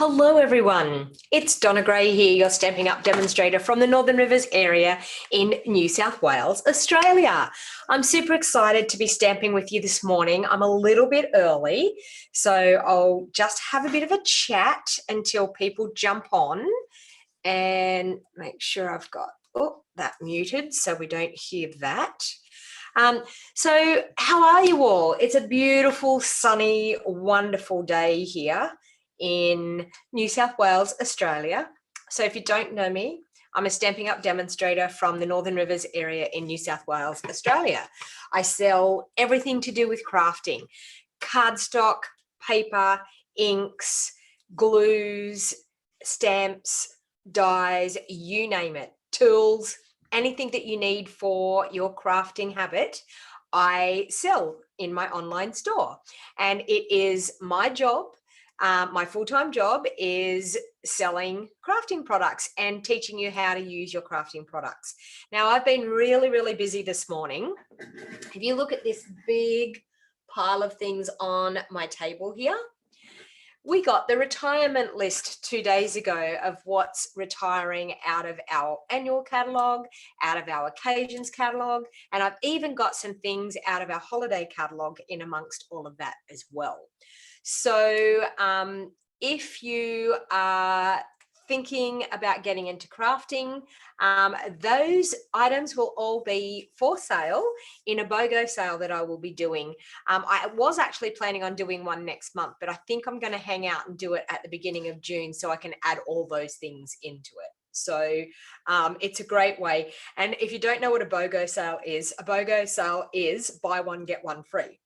Hello everyone, it's Donna Gray here, your Stampin' Up demonstrator from the Northern Rivers area in New South Wales, Australia. I'm super excited to be stamping with you this morning. I'm a little bit early, so I'll just have a bit of a chat until people jump on and make sure I've got that muted so we don't hear that. So how are you all? It's a beautiful, sunny, wonderful day here in New South Wales, Australia. So if you don't know me, I'm a Stampin' Up demonstrator from the Northern Rivers area in New South Wales, Australia. I sell everything to do with crafting, cardstock, paper, inks, glues, stamps, dies, you name it, tools, anything that you need for your crafting habit, I sell in my online store. And it is my job. My full-time job is selling crafting products and teaching you how to use your crafting products. Now, I've been really busy this morning. If you look at this big pile of things on my table here, we got the retirement list 2 days ago of what's retiring out of our annual catalogue, out of our occasions catalogue, and I've even got some things out of our holiday catalogue in amongst all of that as well. So if you are thinking about getting into crafting, those items will all be for sale in a BOGO sale that I will be doing. I was actually planning on doing one next month, but I think I'm going to hang out and do it at the beginning of June so I can add all those things into it. So it's a great way. And if you don't know what a BOGO sale is buy one, get one free.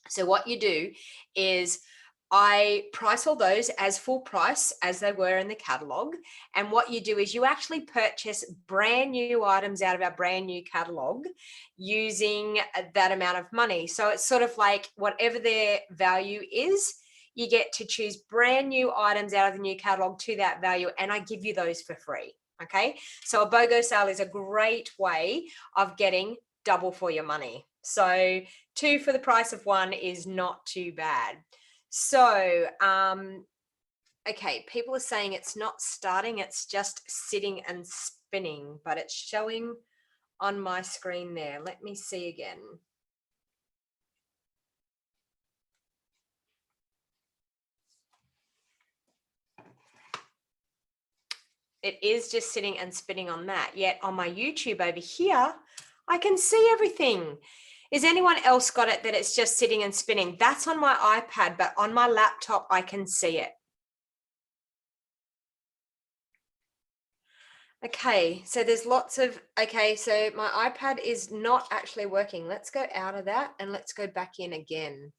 So what you do is I price all those as full price as they were in the catalogue. And what you do is you actually purchase brand new items out of our brand new catalogue using that amount of money. So it's sort of like whatever their value is, you get to choose brand new items out of the new catalogue to that value, and I give you those for free. Okay, so a BOGO sale is a great way of getting double for your money. So 2 for the price of 1 is not too bad. So, okay, people are saying it's not starting, it's just sitting and spinning, but it's showing on my screen there. Let me see again. It is just sitting and spinning on that. Yet on my YouTube over here, I can see everything. Is anyone else got it that it's just sitting and spinning? That's on my iPad, but on my laptop, I can see it. Okay, so there's lots of, okay, so my iPad is not actually working. Let's go out of that and let's go back in again.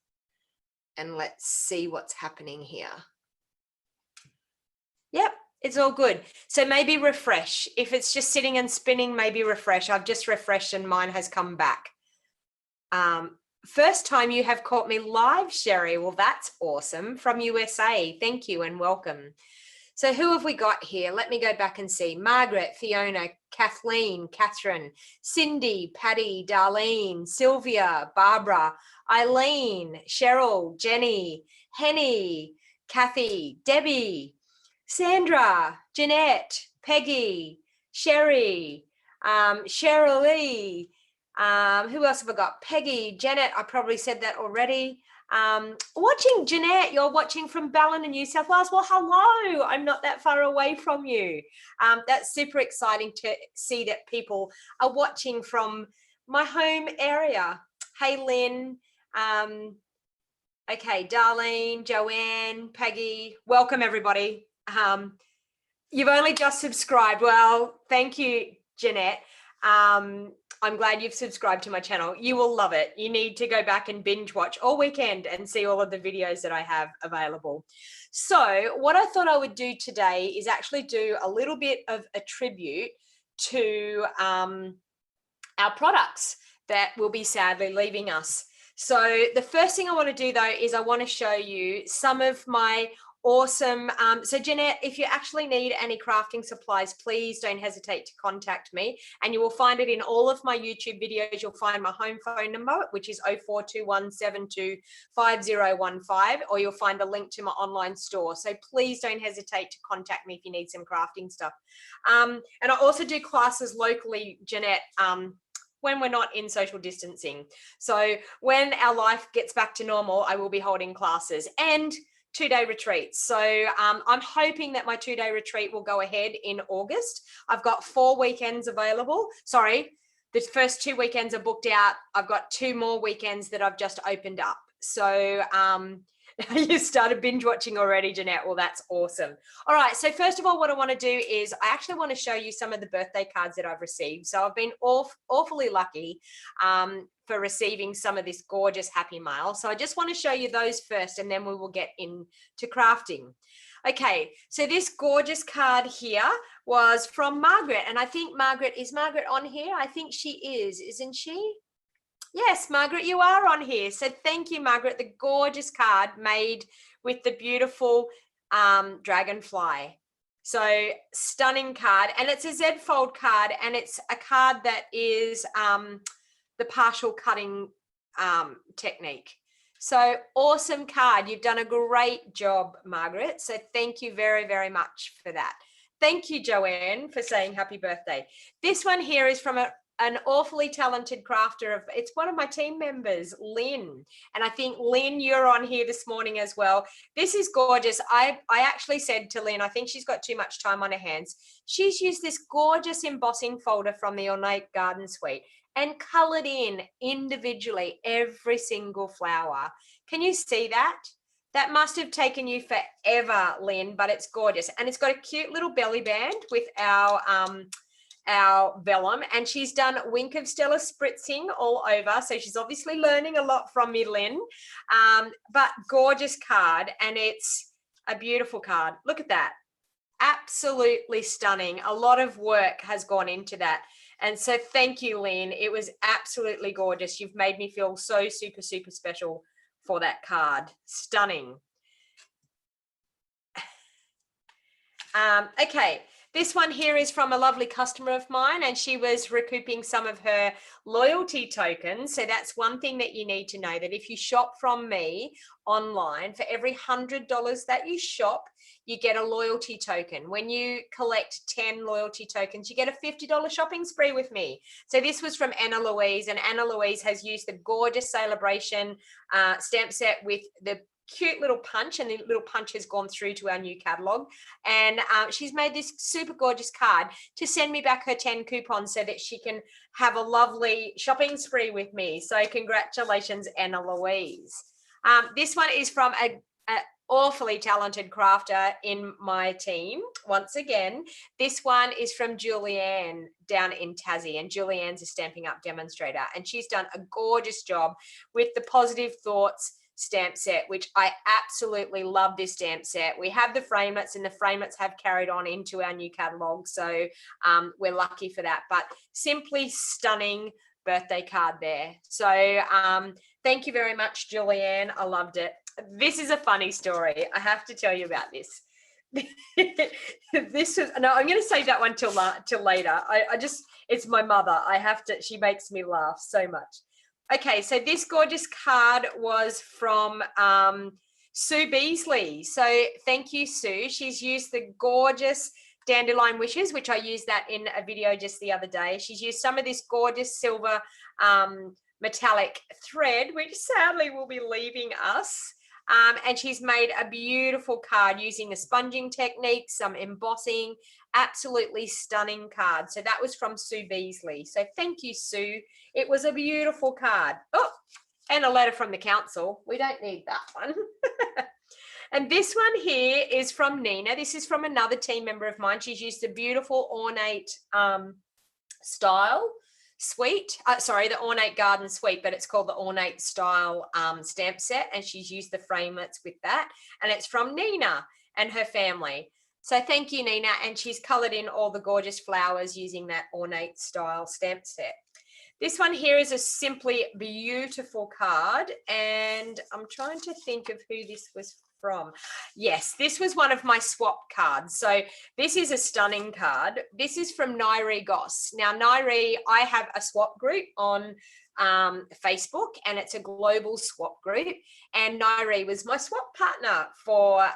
And let's see what's happening here. Yep, it's all good. So maybe refresh. If it's just sitting and spinning, maybe refresh. I've just refreshed and mine has come back. First time you have caught me live, Sherry. Well, that's awesome. From USA. Thank you and welcome. So who have we got here? Let me go back and see. Margaret, Fiona, Kathleen, Catherine, Cindy, Patty, Darlene, Sylvia, Barbara, Eileen, Cheryl, Jenny, Henny, Kathy, Debbie, Sandra, Jeanette, Peggy, Sherry, Cheryl Lee, who else have I got? Peggy, Janet, I probably said that already. Watching Jeanette, you're watching from Ballina, New South Wales. Well, hello, I'm not that far away from you. That's super exciting to see that people are watching from my home area. Hey, Lynn. Okay, Darlene, Joanne, Peggy, welcome everybody. You've only just subscribed. Well, thank you, Jeanette. I'm glad you've subscribed to my channel. You will love it. You need to go back and binge watch all weekend and see all of the videos that I have available. So what I thought I would do today is actually do a little bit of a tribute to our products that will be sadly leaving us. So the first thing I want to do though is I want to show you some of my Awesome. So Jeanette, if you actually need any crafting supplies, please don't hesitate to contact me, and you will find it in all of my YouTube videos. You'll find my home phone number, which is 0421725015, or you'll find a link to my online store. So please don't hesitate to contact me if you need some crafting stuff. And I also do classes locally, Jeanette, when we're not in social distancing. So when our life gets back to normal, I will be holding classes and 2-day retreats. So I'm hoping that my 2-day retreat will go ahead in August. I've got 4 weekends available. Sorry, the first 2 weekends are booked out. I've got 2 more weekends that I've just opened up. So you started binge watching already, Jeanette. Well, that's awesome. All right. So first of all, what I want to do is I actually want to show you some of the birthday cards that I've received. So I've been awfully lucky for receiving some of this gorgeous happy mail. So I just want to show you those first, and then we will get into crafting. Okay, so this gorgeous card here was from Margaret, and I think is Margaret on here? I think she is, isn't she? Yes, Margaret, you are on here. So thank you, Margaret. The gorgeous card made with the beautiful dragonfly. So stunning card, and it's a Z fold card, and it's a card that is the partial cutting technique. So awesome card. You've done a great job, Margaret. So thank you very, very much for that. Thank you, Joanne, for saying happy birthday. This one here is from an awfully talented crafter. It's one of my team members, Lynn. And I think, Lynn, you're on here this morning as well. This is gorgeous. I actually said to Lynn, I think she's got too much time on her hands. She's used this gorgeous embossing folder from the Ornate Garden Suite and colored in individually every single flower. Can you see that? That must have taken you forever, Lynn, but it's gorgeous. And it's got a cute little belly band with our vellum, and she's done Wink of Stella spritzing all over. So she's obviously learning a lot from me, Lynn. But gorgeous card, and it's a beautiful card. Look at that. Absolutely stunning. A lot of work has gone into that. And so thank you, Lynn. It was absolutely gorgeous. You've made me feel so super, super special for that card. Stunning. Okay. This one here is from a lovely customer of mine, and she was recouping some of her loyalty tokens. So that's one thing that you need to know, that if you shop from me online, for every $100 that you shop, you get a loyalty token. When you collect 10 loyalty tokens, you get a $50 shopping spree with me. So this was from Anna Louise, and Anna Louise has used the gorgeous celebration stamp set with the cute little punch, and the little punch has gone through to our new catalog, and she's made this super gorgeous card to send me back her 10 coupons so that she can have a lovely shopping spree with me. So congratulations, Anna Louise. This one is from a awfully talented crafter in my team. Once again, this one is from Julianne down in Tassie, and Julianne's a Stamping Up demonstrator, and she's done a gorgeous job with the Positive Thoughts stamp set, which I absolutely love. This stamp set, we have the framelets, and the framelets have carried on into our new catalog, so we're lucky for that. But simply stunning birthday card there. So thank you very much, Julianne. I loved it. This is a funny story. I have to tell you about this. This is, no, I'm going to save that one till later. I just, it's my mother. I have to, she makes me laugh so much. Okay, so this gorgeous card was from Sue Beasley. So thank you, Sue. She's used the gorgeous Dandelion Wishes, which I used that in a video just the other day. She's used some of this gorgeous silver metallic thread, which sadly will be leaving us. And she's made a beautiful card using a sponging technique, some embossing, absolutely stunning card. So that was from Sue Beasley. So thank you, Sue. It was a beautiful card. Oh, and a letter from the council. We don't need that one. And this one here is from Nina. This is from another team member of mine. She's used the beautiful ornate style suite, the ornate garden suite, but it's called the ornate style stamp set, and she's used the framelets with that, and it's from Nina and her family. So thank you, Nina. And she's colored in all the gorgeous flowers using that ornate style stamp set. This one here is a simply beautiful card, and I'm trying to think of who this was from? Yes, this was one of my swap cards. So this is a stunning card. This is from Nairi Goss. Now, Nairi, I have a swap group on Facebook, and it's a global swap group, and Nairi was my swap partner for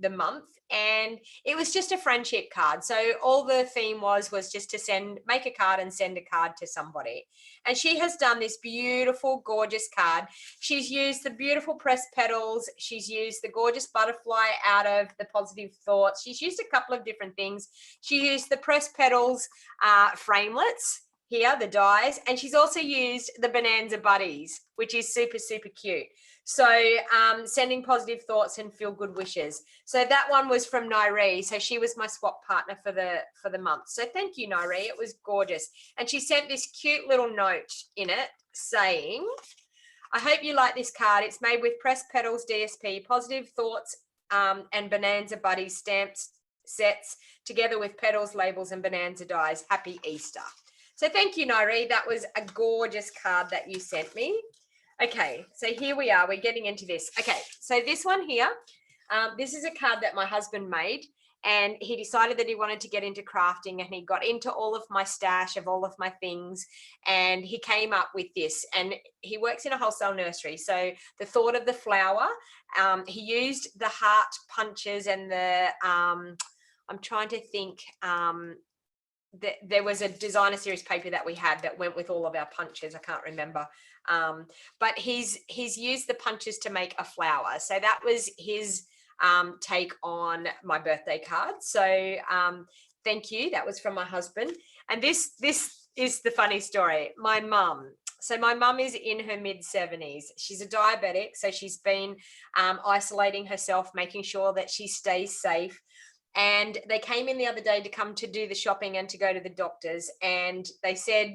the month, and it was just a friendship card. So all the theme was just to make a card and send a card to somebody. And she has done this beautiful, gorgeous card. She's used the beautiful pressed petals. She's used the gorgeous butterfly out of the positive thoughts. She's used a couple of different things. She used the pressed petals framelets here, the dies, and she's also used the Bonanza Buddies, which is super, super cute. So sending positive thoughts and feel good wishes. So that one was from Nairi. So she was my swap partner for the month. So thank you, Nairi. It was gorgeous. And she sent this cute little note in it saying, I hope you like this card. It's made with pressed petals, DSP, positive thoughts, and Bonanza Buddies stamps sets together with petals, labels, and Bonanza dies. Happy Easter. So thank you, Nairi. That was a gorgeous card that you sent me. Okay, so here we are. We're getting into this. Okay, so this one here, this is a card that my husband made, and he decided that he wanted to get into crafting, and he got into all of my stash of all of my things, and he came up with this. And he works in a wholesale nursery. So the thought of the flower, he used the heart punches and the, I'm trying to think, there was a designer series paper that we had that went with all of our punches. I can't remember, but he's used the punches to make a flower. So that was his take on my birthday card. So thank you. That was from my husband. And this is the funny story. My mum. So my mum is in her mid-70s. She's a diabetic, so she's been isolating herself, making sure that she stays safe. And they came in the other day to come to do the shopping and to go to the doctors. And they said,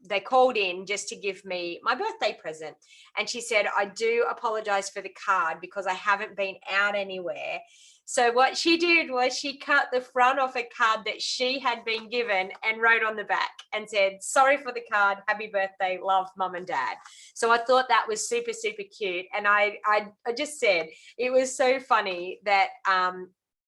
they called in just to give me my birthday present. And she said, I do apologize for the card because I haven't been out anywhere. So what she did was she cut the front off a card that she had been given and wrote on the back and said, sorry for the card, happy birthday, love, mum and dad. So I thought that was super, super cute. And I just said, it was so funny that,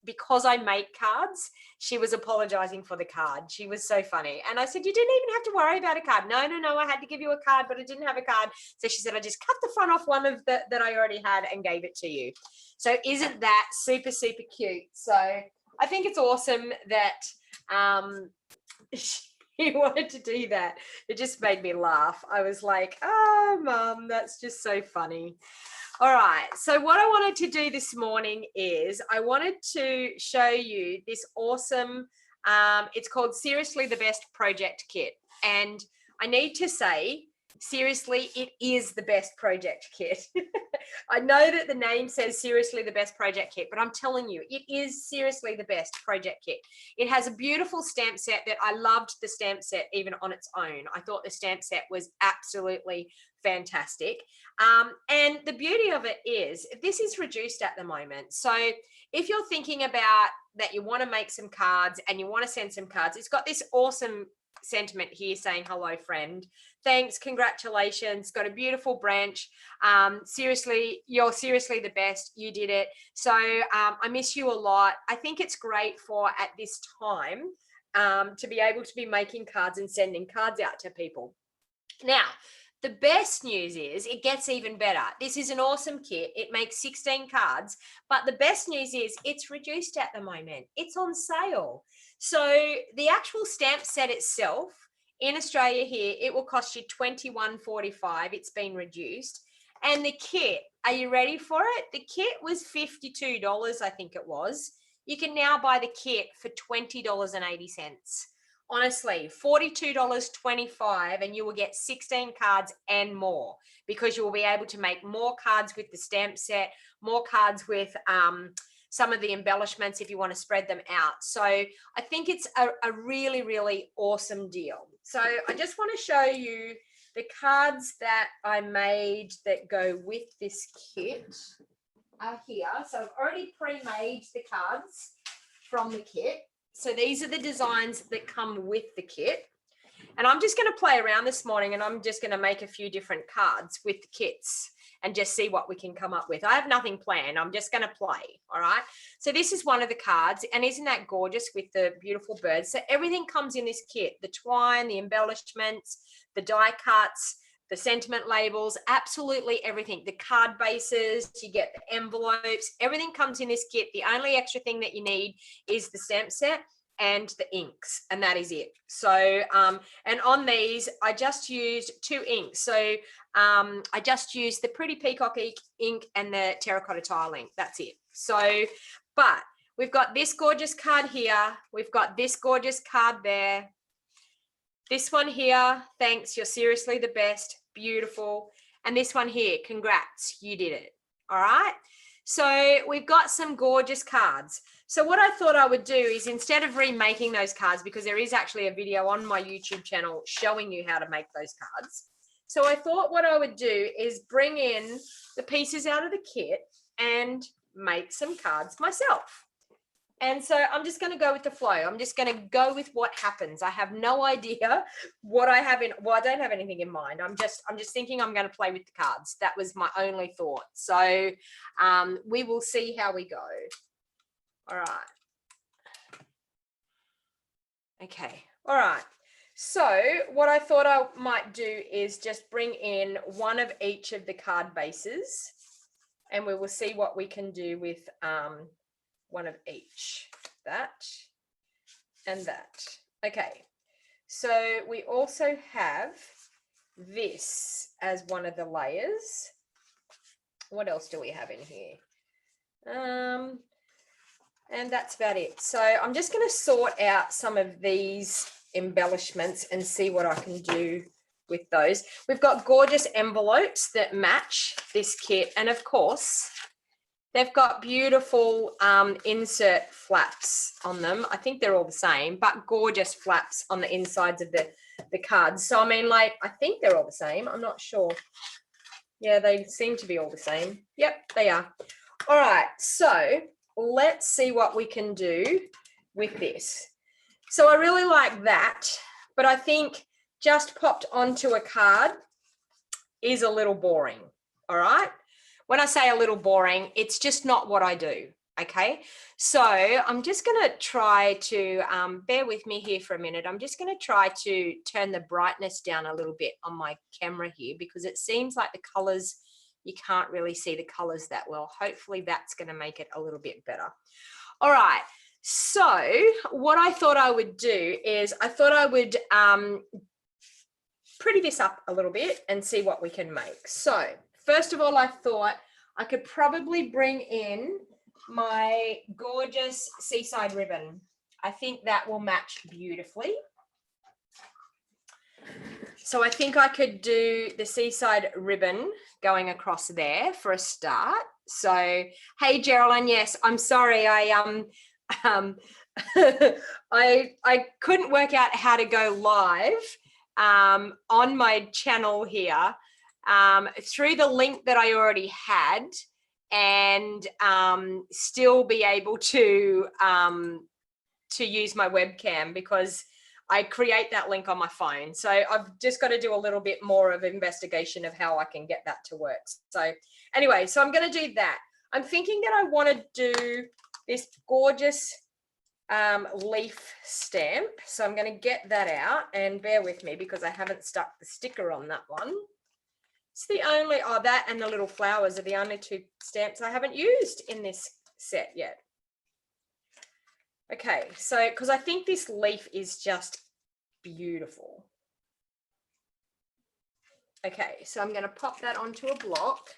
because I make cards, she was apologizing for the card. She was so funny. And I said, you didn't even have to worry about a card. No, I had to give you a card, but I didn't have a card. So she said, I just cut the front off one of that I already had and gave it to you. So isn't that super, super cute? So I think it's awesome that she wanted to do that. It just made me laugh. I was like, oh, Mum, that's just so funny. All right, so what I wanted to do this morning is I wanted to show you this awesome, it's called Seriously the Best Project Kit. And I need to say, seriously, it is the best project kit. I know that the name says Seriously the Best Project Kit, but I'm telling you, it is seriously the best project kit. It has a beautiful stamp set that I loved the stamp set even on its own. I thought the stamp set was absolutely fantastic. And the beauty of it is this is reduced at the moment. So if you're thinking about that you want to make some cards and you want to send some cards, it's got this awesome sentiment here saying, hello, friend. Thanks, congratulations, got a beautiful branch. Seriously, you're seriously the best. You did it. So I miss you a lot. I think it's great for at this time to be able to be making cards and sending cards out to people. Now, the best news is it gets even better. This is an awesome kit. It makes 16 cards, but the best news is it's reduced at the moment. It's on sale. So the actual stamp set itself in Australia here, it will cost you $21.45. It's been reduced. And the kit, are you ready for it? The kit was $52, I think it was. You can now buy the kit for $20.80. Honestly, $42.25, and you will get 16 cards and more, because you will be able to make more cards with the stamp set, more cards with some of the embellishments if you want to spread them out. So I think it's a really, really awesome deal. So I just want to show you the cards that I made that go with this kit are here. So I've already pre-made the cards from the kit. So these are the designs that come with the kit. And I'm just going to play around this morning, and I'm just going to make a few different cards with the kits and just see what we can come up with. I have nothing planned. I'm just going to play. All right. So this is one of the cards, and isn't that gorgeous with the beautiful birds? So everything comes in this kit, the twine, the embellishments, the die cuts, the sentiment labels, absolutely everything. The card bases, you get the envelopes, everything comes in this kit. The only extra thing that you need is the stamp set and the inks, and that is it. So and on these I just used 2 inks. So I just used the Pretty Peacock ink and the terracotta tile ink. That's it. So but we've got this gorgeous card here, we've got this gorgeous card there, this one here, thanks, you're seriously the best, beautiful, and this one here, congrats, you did it. All right, so we've got some gorgeous cards. So what I thought I would do is, instead of remaking those cards, because there is actually a video on my YouTube channel showing you how to make those cards, so I thought what I would do is bring in the pieces out of the kit and make some cards myself. And so I'm just going to go with the flow. I'm just going to go with what happens. I have no idea what I have in. Well, I don't have anything in mind. I'm just thinking I'm going to play with the cards. That was my only thought. So we will see how we go. All right. Okay. All right. So what I thought I might do is just bring in one of each of the card bases, and we will see what we can do with one of each, that and that. Okay, so we also have this as one of the layers. What else do we have in here? And that's about it. So I'm just going to sort out some of these embellishments and see what I can do with those. We've got gorgeous envelopes that match this kit, and of course they've got beautiful insert flaps on them. I think they're all the same, but gorgeous flaps on the insides of the cards. So I mean, like, I think they're all the same. I'm not sure. Yeah, they seem to be all the same. Yep, they are. All right, so let's see what we can do with this. So I really like that, but I think just popped onto a card is a little boring. All right. When I say a little boring, it's just not what I do. Okay. So I'm just going to try to bear with me here for a minute. I'm just going to try to turn the brightness down a little bit on my camera here, because it seems like the colors, you can't really see the colors that well. Hopefully that's going to make it a little bit better. All right. So what I thought I would do is I thought I would pretty this up a little bit and see what we can make. So first of all, I thought I could probably bring in my gorgeous seaside ribbon. I think that will match beautifully. So I think I could do the seaside ribbon going across there for a start. So, hey, Geraldine, yes, I'm sorry. I couldn't work out how to go live on my channel here through the link that I already had, and still be able to use my webcam, because I create that link on my phone. So I've just got to do a little bit more of investigation of how I can get that to work. So anyway, so I'm going to do that. I'm thinking that I want to do this gorgeous leaf stamp. So I'm going to get that out, and bear with me because I haven't stuck the sticker on that one. It's the only, oh, that and the little flowers are the only 2 stamps I haven't used in this set yet. Okay, so because I think this leaf is just beautiful. Okay, so I'm going to pop that onto a block.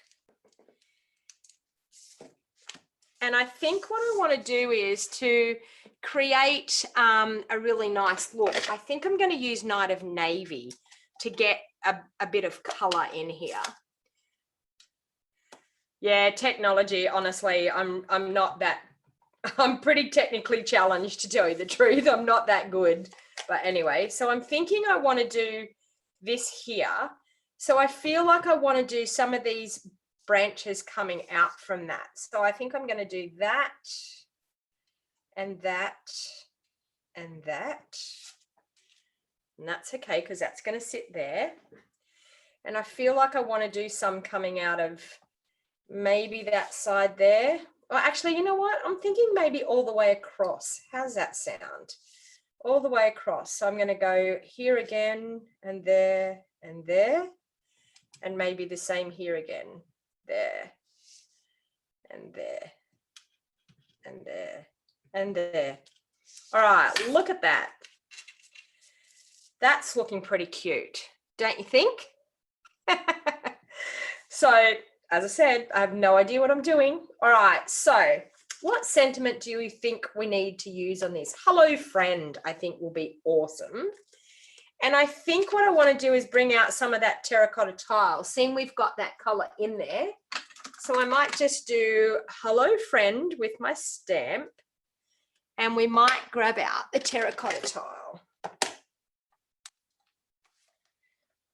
And I think what I want to do is to create a really nice look. I think I'm going to use Night of Navy to get a bit of color in here. Yeah, technology, honestly, I'm not that, I'm pretty technically challenged, to tell you the truth. I'm not that good. But anyway, so I'm thinking I want to do this here. So I feel like I want to do some of these branches coming out from that. So I think I'm going to do that and that and that. And that's okay because that's going to sit there. And I feel like I want to do some coming out of maybe that side there. Well, actually, you know what? I'm thinking maybe all the way across. How's that sound? All the way across. So I'm going to go here again and there and there. And maybe the same here again. There and there and there and there. All right, look at that. That's looking pretty cute, don't you think? So, as I said, I have no idea what I'm doing. All right, so what sentiment do you think we need to use on this? Hello, friend, I think will be awesome. And I think what I want to do is bring out some of that terracotta tile. Seeing we've got that color in there. So I might just do hello, friend with my stamp. And we might grab out the terracotta tile.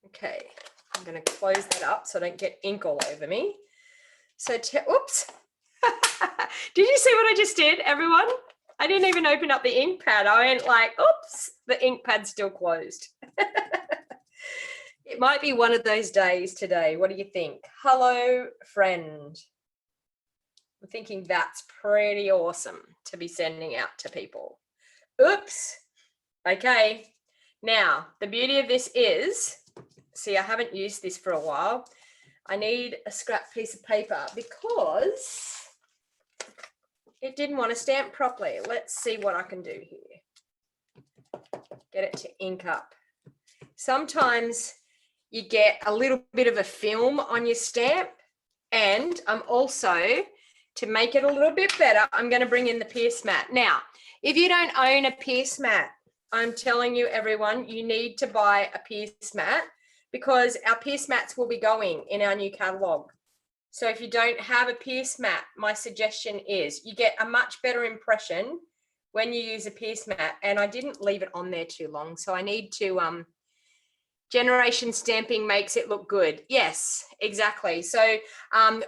Okay, I'm going to close that up so I don't get ink all over me. So, oops. Did you see what I just did, everyone? I didn't even open up the ink pad. I went like, oops, the ink pad's still closed. It might be one of those days today. What do you think? Hello, friend. I'm thinking that's pretty awesome to be sending out to people. Oops. Okay. Now, the beauty of this is, see, I haven't used this for a while. I need a scrap piece of paper because it didn't want to stamp properly. Let's see what I can do here. Get it to ink up. Sometimes you get a little bit of a film on your stamp, and I'm also, to make it a little bit better, I'm going to bring in the Pierce mat. Now, if you don't own a Pierce mat, I'm telling you, everyone, you need to buy a Pierce mat because our Pierce mats will be going in our new catalogue. So if you don't have a Pierce mat, my suggestion is you get a much better impression when you use a Pierce mat. And I didn't leave it on there too long, so I need to, generation stamping makes it look good. Yes, exactly. So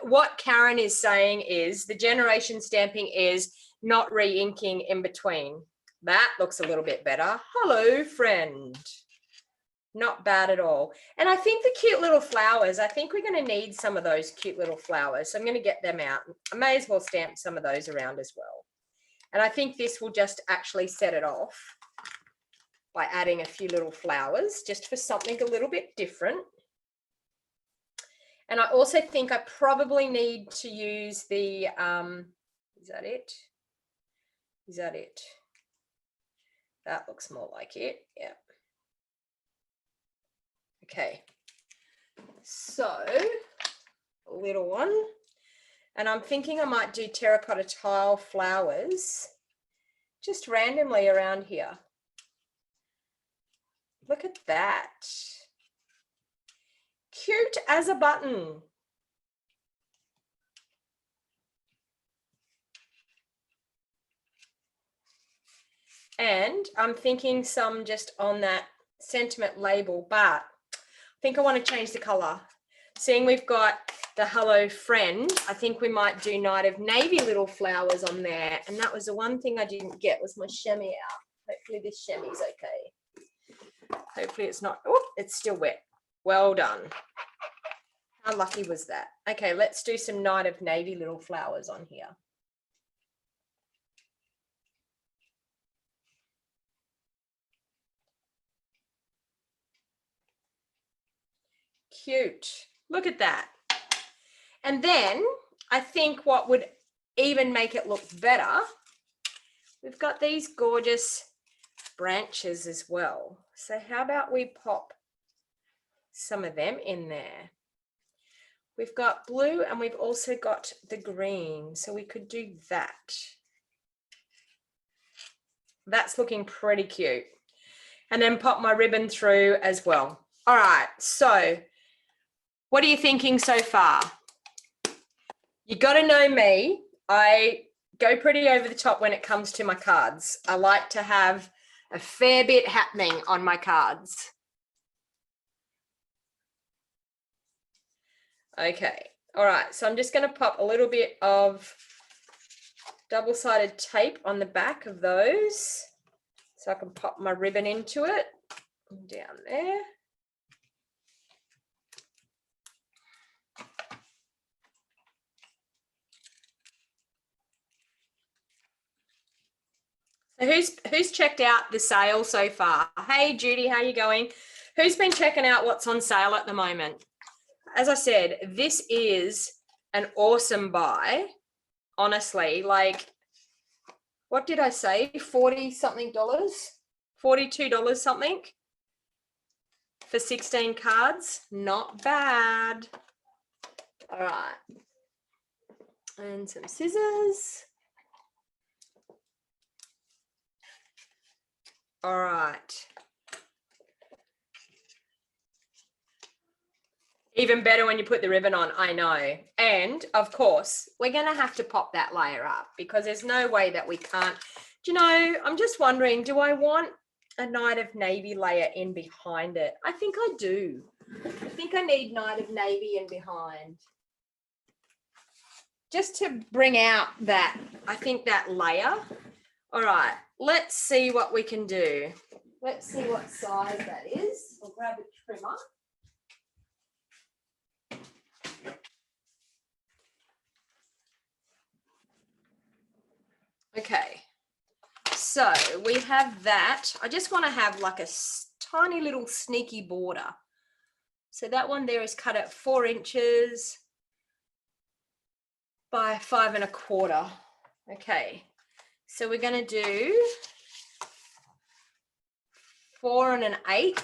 what Karen is saying is the generation stamping is not re-inking in between. That looks a little bit better. Hello, friend. Not bad at all. And I think the cute little flowers, I think we're going to need some of those cute little flowers. So I'm going to get them out. I may as well stamp some of those around as well. And I think this will just actually set it off by adding a few little flowers just for something a little bit different. And I also think I probably need to use the, is that it? Is that it? That looks more like it. Yeah. Okay. So a little one. And I'm thinking I might do terracotta tile flowers just randomly around here. Look at that. Cute as a button. And I'm thinking some just on that sentiment label, but I think I want to change the color. Seeing we've got the hello friend, I think we might do Night of Navy little flowers on there. And that was the one thing I didn't get was my chamois out. Hopefully this chamois is okay. Hopefully it's not, oh, it's still wet. Well done. How lucky was that? Okay, let's do some Night of Navy little flowers on here. Cute. Look at that. And then I think what would even make it look better, we've got these gorgeous branches as well. So how about we pop some of them in there? We've got blue and we've also got the green. So we could do that. That's looking pretty cute. And then pop my ribbon through as well. All right, so what are you thinking so far? You got to know me. I go pretty over the top when it comes to my cards. I like to have a fair bit happening on my cards. Okay, all right, so I'm just going to pop a little bit of double-sided tape on the back of those so I can pop my ribbon into it down there. So who's checked out the sale so far? Hey Judy, how you going? Who's been checking out what's on sale at the moment? As I said, this is an awesome buy. Honestly, like, what did I say? 40 something dollars, $42 something for 16 cards. Not bad. All right. And some scissors. All right. Even better when you put the ribbon on, I know. And of course, we're going to have to pop that layer up because there's no way that we can't. Do you know, I'm just wondering, do I want a Night of Navy layer in behind it? I think I do. I think I need Night of Navy in behind. Just to bring out that, I think that layer. All right, let's see what we can do. Let's see what size that is. I'll grab a trimmer. Okay, so we have that. I just want to have like a tiny little sneaky border. So that one there is cut at 4 inches by 5 1/4. Okay, so we're going to do 4 1/8.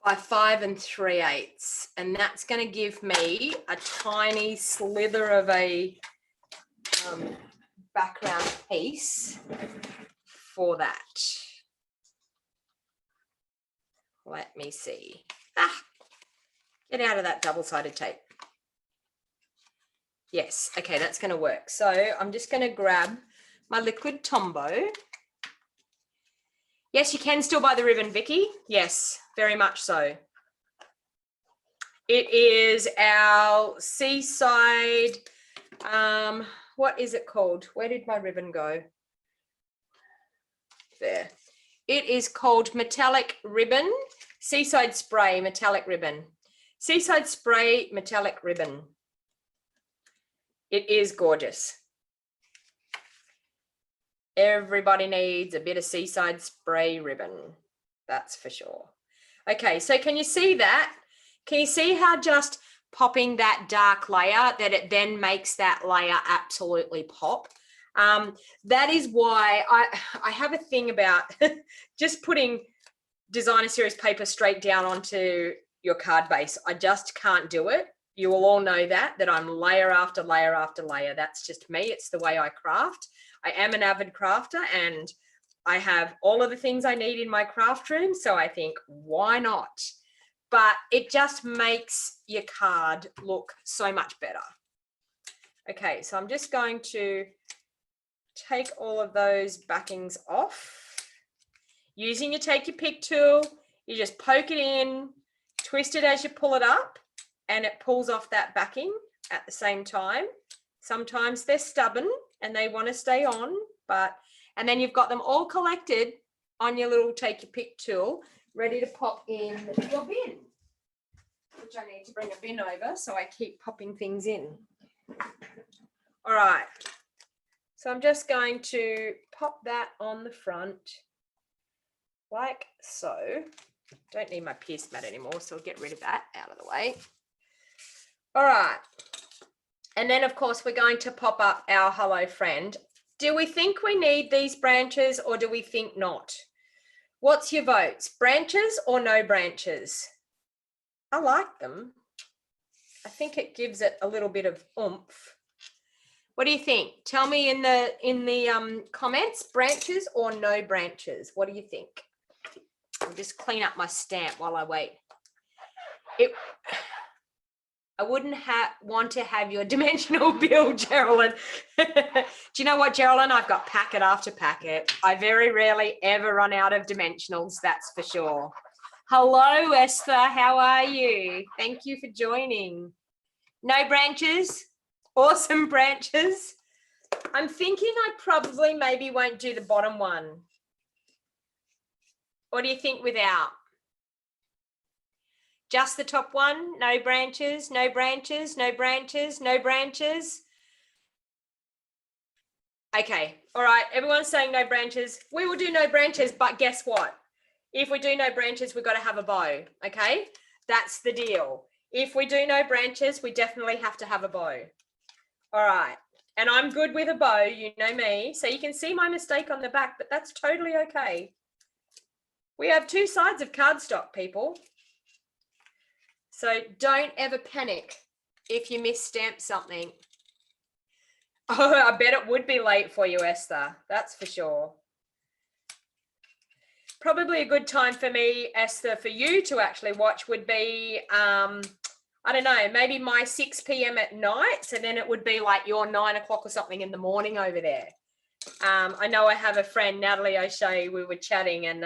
By 5 3/8, and that's going to give me a tiny slither of a background piece for that. Let me see. Get out of that double-sided tape. Yes, okay, that's going to work. So I'm just going to grab my liquid Tombow. Yes, you can still buy the ribbon, Vicky. Yes, very much so. It is our Seaside, what is it called? Where did my ribbon go? There. It is called Metallic Ribbon, Seaside Spray Metallic Ribbon. Seaside Spray Metallic Ribbon. It is gorgeous. Everybody needs a bit of Seaside Spray ribbon. That's for sure. Okay, so can you see that? Can you see how just popping that dark layer, that it then makes that layer absolutely pop? That is why I have a thing about just putting designer series paper straight down onto your card base. I just can't do it. You will all know that I'm layer after layer after layer. That's just me. It's the way I craft. I am an avid crafter and I have all of the things I need in my craft room. So I think, why not? But it just makes your card look so much better. Okay, so I'm just going to take all of those backings off. Using your take your pick tool, you just poke it in, twist it as you pull it up, and it pulls off that backing at the same time. Sometimes they're stubborn and they want to stay on, and then you've got them all collected on your little take your pick tool, ready to pop in your bin, which I need to bring a bin over so I keep popping things in. All right, so I'm just going to pop that on the front like so. Don't need my pierce mat anymore, so I'll get rid of that out of the way. All right, and then of course we're going to pop up our hello friend. Do we think we need these branches or do we think not? What's your votes? Branches or no branches? I like them. I think it gives it a little bit of oomph. What do you think? Tell me in the comments, branches or no branches. What do you think? I'll just clean up my stamp while I wait. I wouldn't want to have your dimensional bill, Geraldine. Do you know what, Geraldine? I've got packet after packet. I very rarely ever run out of dimensionals, that's for sure. Hello, Esther. How are you? Thank you for joining. No branches? Awesome branches. I'm thinking I probably maybe won't do the bottom one. What do you think without? Just the top one? No branches, no branches, no branches, no branches. Okay, all right, everyone's saying no branches. We will do no branches, but guess what? If we do no branches, we've got to have a bow, okay? That's the deal. If we do no branches, we definitely have to have a bow. All right, and I'm good with a bow, you know me. So you can see my mistake on the back, but that's totally okay. We have two sides of cardstock, people. So don't ever panic if you misstamp something. Oh, I bet it would be late for you, Esther. That's for sure. Probably a good time for me, Esther, for you to actually watch would be, I don't know, maybe my 6 p.m. at night. So then it would be like your 9 o'clock or something in the morning over there. I know I have a friend, Natalie O'Shea, we were chatting and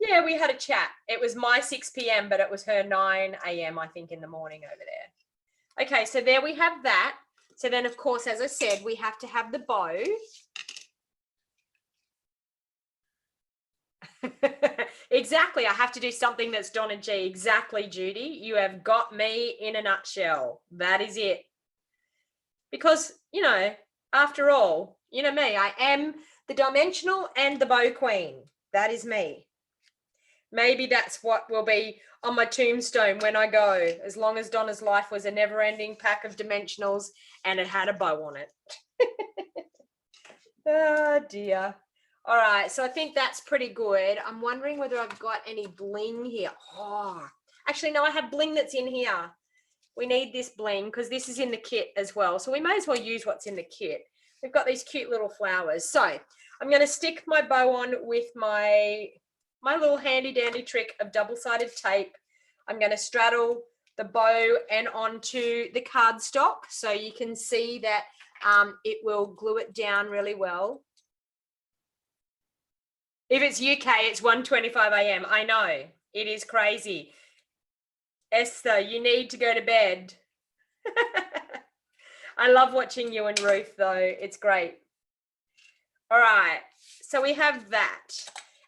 yeah, we had a chat. It was my 6 p.m., but it was her 9 a.m., I think, in the morning over there. Okay, so there we have that. So then, of course, as I said, we have to have the bow. Exactly. I have to do something that's DonnaG. Exactly, Judy. You have got me in a nutshell. That is it. Because, you know, after all, you know me, I am the dimensional and the bow queen. That is me. Maybe that's what will be on my tombstone when I go, as long as Donna's life was a never-ending pack of dimensionals and it had a bow on it. Oh, dear. All right, so I think that's pretty good. I'm wondering whether I've got any bling here. Oh, actually, no, I have bling that's in here. We need this bling because this is in the kit as well. So we may as well use what's in the kit. We've got these cute little flowers. So I'm going to stick my bow on with my little handy dandy trick of double-sided tape. I'm going to straddle the bow and onto the cardstock so you can see that it will glue it down really well. If it's UK, it's 1:25 a.m. I know, it is crazy. Esther, you need to go to bed. I love watching you and Ruth, though. It's great. All right, so we have that.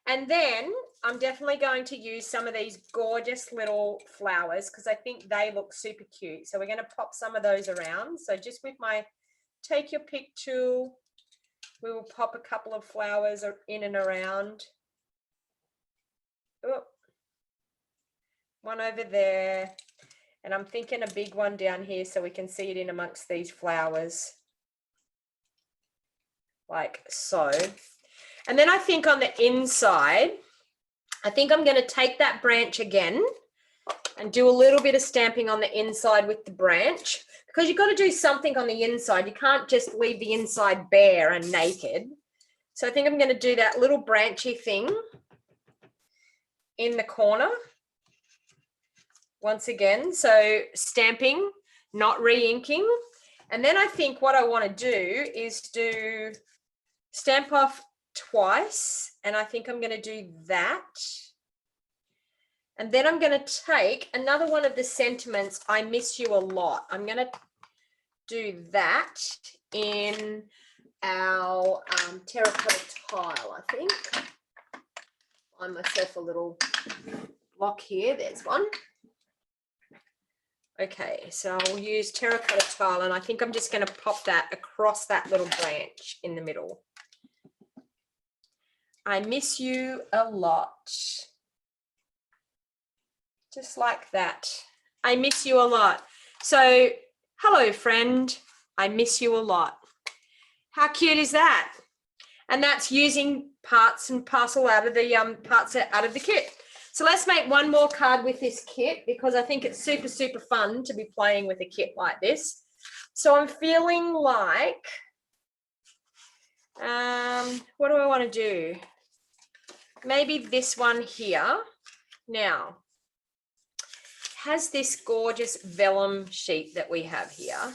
And then I'm definitely going to use some of these gorgeous little flowers because I think they look super cute. So we're going to pop some of those around. So just with my take your pick tool, we will pop a couple of flowers in and around. Oh, one over there. And I'm thinking a big one down here so we can see it in amongst these flowers. Like so. And then I think on the inside, I think I'm going to take that branch again and do a little bit of stamping on the inside with the branch because you've got to do something on the inside. You can't just leave the inside bare and naked. So I think I'm going to do that little branchy thing in the corner once again. So stamping, not re-inking. And then I think what I want to do is do stamp off twice, and I think I'm going to do that. And then I'm going to take another one of the sentiments, I miss you a lot. I'm going to do that in our terracotta tile, I think. Find myself a little block here. There's one. Okay, so I'll use terracotta tile, and I think I'm just going to pop that across that little branch in the middle. I miss you a lot. Just like that. I miss you a lot. So, hello, friend. I miss you a lot. How cute is that? And that's using parts and parcel out of the parts out of the kit. So let's make one more card with this kit because I think it's super, super fun to be playing with a kit like this. So I'm feeling like, what do I want to do? Maybe this one here. Now, has this gorgeous vellum sheet that we have here,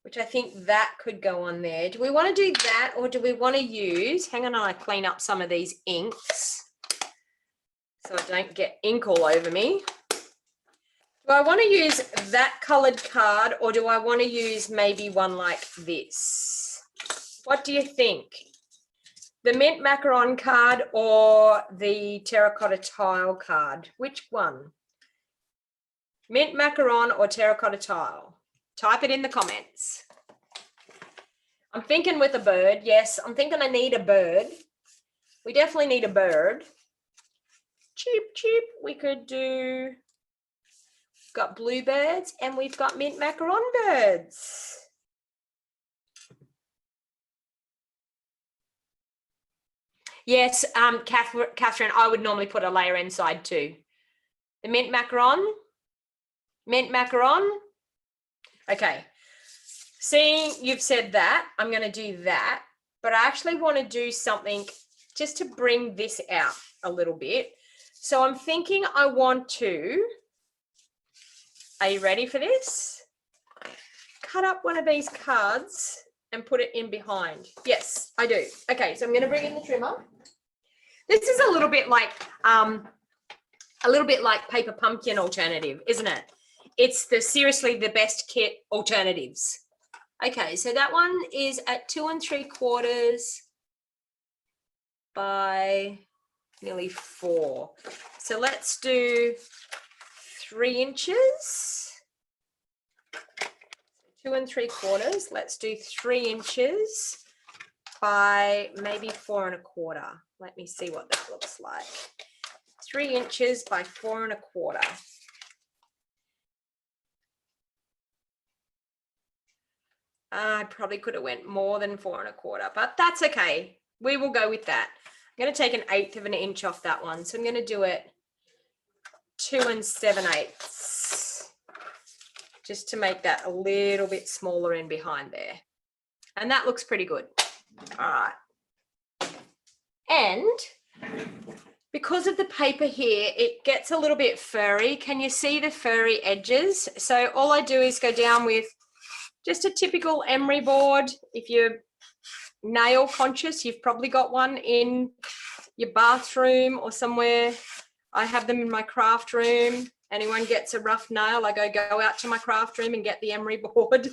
which I think that could go on there. Do we want to do that or do we want to use, hang on, I clean up some of these inks so I don't get ink all over me. Do I want to use that colored card or do I want to use maybe one like this? What do you think? The mint macaron card or the terracotta tile card? Which one? Mint macaron or terracotta tile? Type it in the comments. I'm thinking with a bird. Yes, I'm thinking I need a bird. We definitely need a bird. Cheap, cheap. We could do, got bluebirds and we've got mint macaron birds. Yes, Catherine, I would normally put a layer inside too. The mint macaron. Okay. Seeing you've said that, I'm going to do that, but I actually want to do something just to bring this out a little bit. So I'm thinking I want to, are you ready for this? Cut up one of these cards and put it in behind. Yes, I do. Okay, so I'm going to bring in the trimmer. This is a little bit like Paper Pumpkin alternative, isn't it? It's seriously the best kit alternatives. Okay, so that one is at 2 3/4 by nearly 4. So let's do 3 inches. 2 3/4. Let's do 3 inches by maybe 4 1/4. Let me see what that looks like. 3 inches by 4 1/4. I probably could have went more than 4 1/4, but that's okay. We will go with that. I'm going to take 1/8 of an inch off that one. So I'm going to do it 2 7/8, just to make that a little bit smaller in behind there. And that looks pretty good. All right. And because of the paper here, it gets a little bit furry. Can you see the furry edges? So all I do is go down with just a typical emery board. If you're nail conscious, you've probably got one in your bathroom or somewhere. I have them in my craft room. Anyone gets a rough nail, I go out to my craft room and get the emery board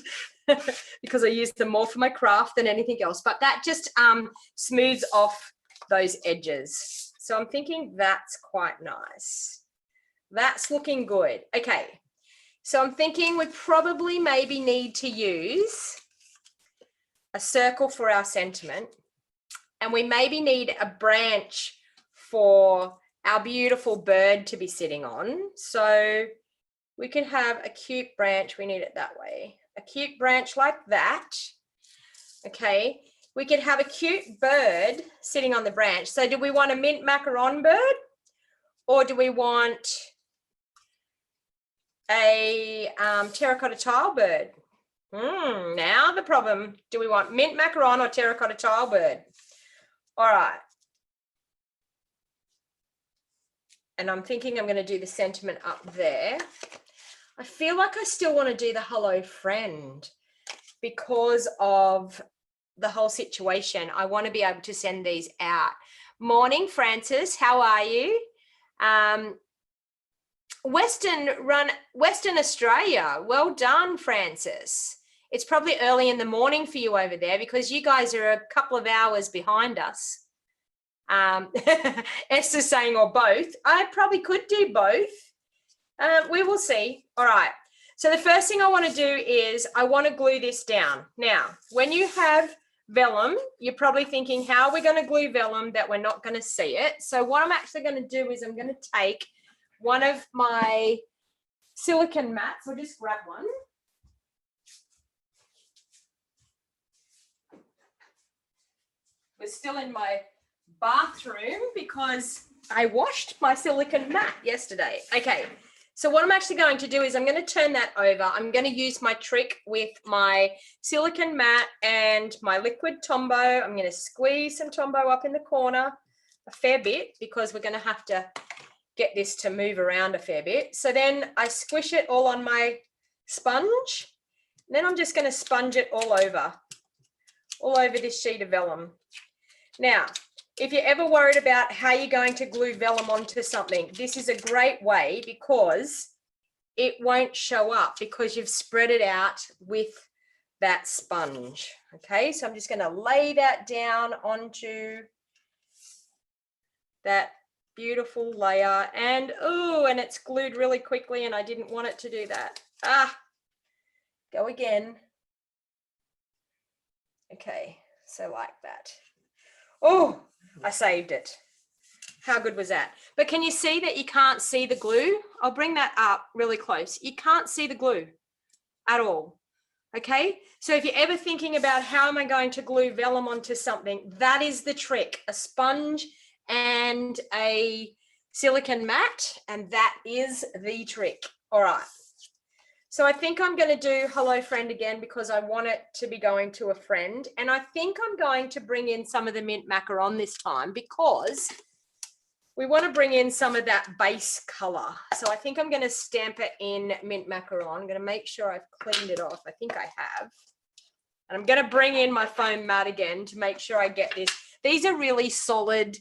because I use them more for my craft than anything else. But that just smooths off those edges. So I'm thinking that's quite nice. That's looking good. Okay. So I'm thinking we probably maybe need to use a circle for our sentiment, and we maybe need a branch for our beautiful bird to be sitting on. So we could have a cute branch. We need it that way. A cute branch like that. Okay. We could have a cute bird sitting on the branch. So do we want a mint macaron bird or do we want a terracotta tile bird? Now the problem, do we want mint macaron or terracotta tile bird? All right. And I'm thinking I'm going to do the sentiment up there. I feel like I still want to do the hello friend because of the whole situation. I want to be able to send these out. Morning, Francis. How are you? Western Australia. Well done, Francis. It's probably early in the morning for you over there because you guys are a couple of hours behind us. Esther's saying or both. I probably could do both. We will see. All right. So the first thing I want to do is I want to glue this down. Now, when you have vellum, you're probably thinking, how are we going to glue vellum that we're not going to see it? So what I'm actually going to do is I'm going to take one of my silicone mats. I'll just grab one. We're still in my bathroom because I washed my silicone mat yesterday. Okay, so what I'm actually going to do is I'm going to turn that over. I'm going to use my trick with my silicone mat and my liquid Tombow. I'm going to squeeze some Tombow up in the corner a fair bit because we're going to have to get this to move around a fair bit. So then I squish it all on my sponge. And then I'm just going to sponge it all over this sheet of vellum. Now, if you're ever worried about how you're going to glue vellum onto something, this is a great way because it won't show up because you've spread it out with that sponge. Okay, so I'm just going to lay that down onto that beautiful layer, and oh, and it's glued really quickly and I didn't want it to do that. Go again. Okay, so like that. Oh, I saved it. How good was that? But can you see that you can't see the glue? I'll bring that up really close. You can't see the glue at all. Okay, so if you're ever thinking about how am I going to glue vellum onto something, that is the trick. A sponge and a silicone mat, and that is the trick. All right. So I think I'm going to do hello friend again because I want it to be going to a friend. And I think I'm going to bring in some of the mint macaron this time because we want to bring in some of that base color. So I think I'm going to stamp it in mint macaron. I'm going to make sure I've cleaned it off. I think I have. And I'm going to bring in my foam mat again to make sure I get this. These are really solid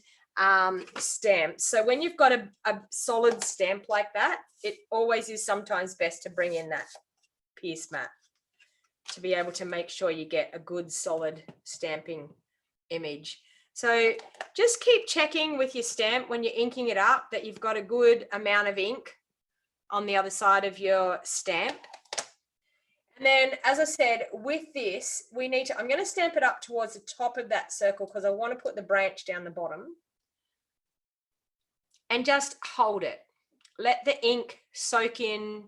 stamps. So when you've got a solid stamp like that, it always is sometimes best to bring in that pierce mat to be able to make sure you get a good solid stamping image. So just keep checking with your stamp when you're inking it up that you've got a good amount of ink on the other side of your stamp. And then, as I said, with this, we need to, I'm going to stamp it up towards the top of that circle because I want to put the branch down the bottom. And just hold it. Let the ink soak in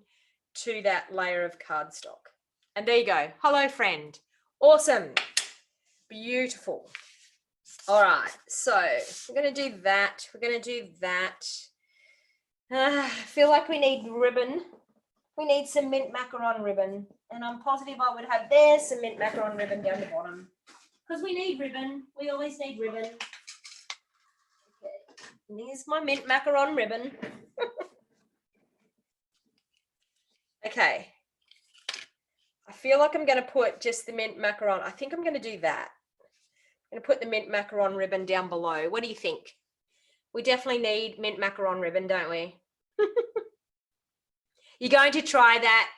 to that layer of cardstock. And there you go. Hello, friend. Awesome. Beautiful. All right, so we're going to do that. We're going to do that. I feel like we need ribbon. We need some mint macaron ribbon. And I'm positive I would have there some mint macaron ribbon down the bottom. Because we need ribbon. We always need ribbon. Okay, and here's my mint macaron ribbon. Okay. I feel like I'm going to put just the mint macaron. I think I'm going to do that. I'm going to put the mint macaron ribbon down below. What do you think? We definitely need mint macaron ribbon, don't we? You're going to try that.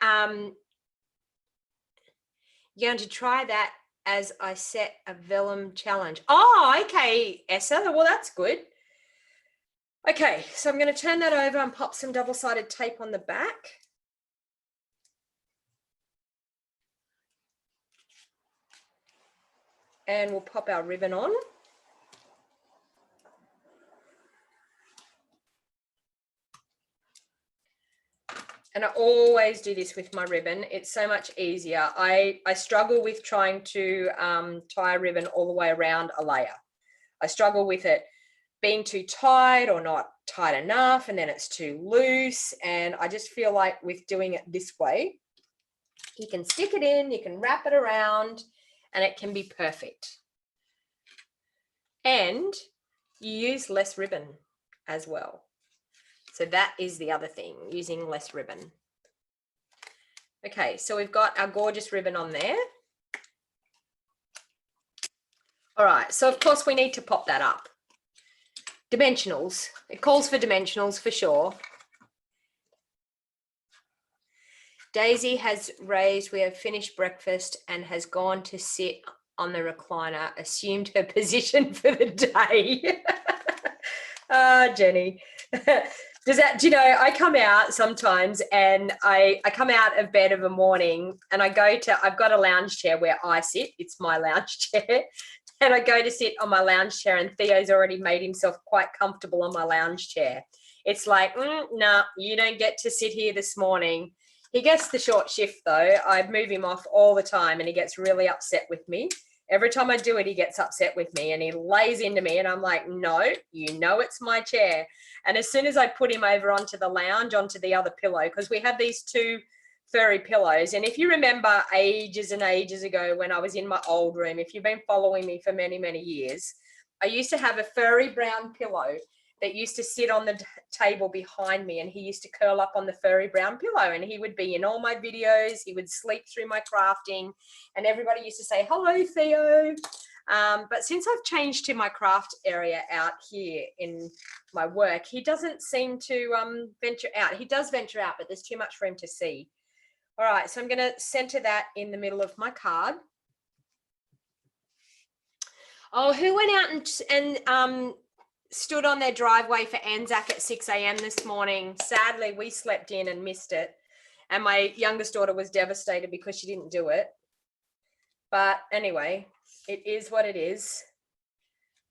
You're going to try that as I set a vellum challenge. Oh, okay, Essa. Well, that's good. Okay, so I'm going to turn that over and pop some double-sided tape on the back. And we'll pop our ribbon on. And I always do this with my ribbon. It's so much easier. I struggle with trying to tie a ribbon all the way around a layer. I struggle with it being too tight or not tight enough, and then it's too loose. And I just feel like with doing it this way, you can stick it in, you can wrap it around, and it can be perfect. And you use less ribbon as well. So that is the other thing, using less ribbon. Okay, so we've got our gorgeous ribbon on there. All right, so of course we need to pop that up. Dimensionals, it calls for dimensionals for sure. Daisy has raised, we have finished breakfast and has gone to sit on the recliner, assumed her position for the day. Ah, Jenny. Does that, do you know, I come out sometimes and I come out of bed of a morning and I go to, I've got a lounge chair where I sit, it's my lounge chair, and I go to sit on my lounge chair and Theo's already made himself quite comfortable on my lounge chair. It's like, no, you don't get to sit here this morning. He gets the short shift though. I move him off all the time and he gets really upset with me. Every time I do it, he gets upset with me and he lays into me and I'm like, no, you know it's my chair. And as soon as I put him over onto the lounge, onto the other pillow, because we have these two furry pillows. And if you remember ages and ages ago when I was in my old room, if you've been following me for many, many years, I used to have a furry brown pillow that used to sit on the table behind me and he used to curl up on the furry brown pillow and he would be in all my videos. He would sleep through my crafting and everybody used to say, hello, Theo. But since I've changed to my craft area out here in my work, he doesn't seem to venture out. He does venture out, but there's too much for him to see. All right, so I'm going to center that in the middle of my card. Oh, who went out and stood on their driveway for Anzac at 6 a.m. this morning? Sadly, we slept in and missed it. And my youngest daughter was devastated because she didn't do it. But anyway, it is what it is.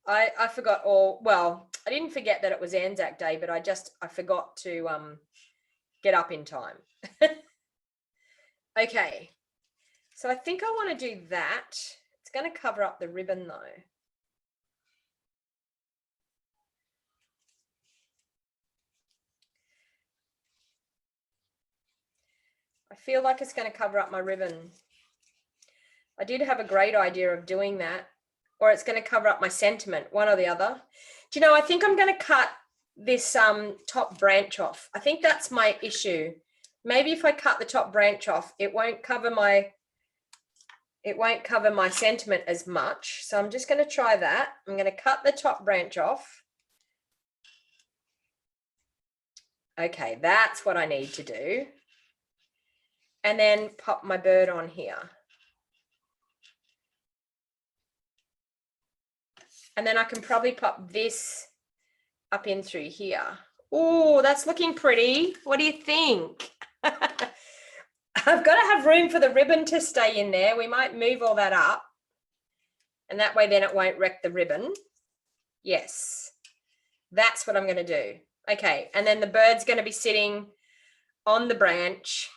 I forgot well, I didn't forget that it was Anzac Day, but I forgot to get up in time. Okay, so I think I want to do that. It's going to cover up the ribbon though. I feel like it's going to cover up my ribbon. I did have a great idea of doing that, or it's going to cover up my sentiment, one or the other. Do you know, I think I'm going to cut this top branch off. I think that's my issue. Maybe if I cut the top branch off, it won't cover my sentiment as much. So I'm just going to try that. I'm going to cut the top branch off. Okay, that's what I need to do. And then pop my bird on here. And then I can probably pop this up in through here. Oh, that's looking pretty. What do you think? I've got to have room for the ribbon to stay in there. We might move all that up. And that way then it won't wreck the ribbon. Yes, that's what I'm going to do. Okay, and then the bird's going to be sitting on the branch.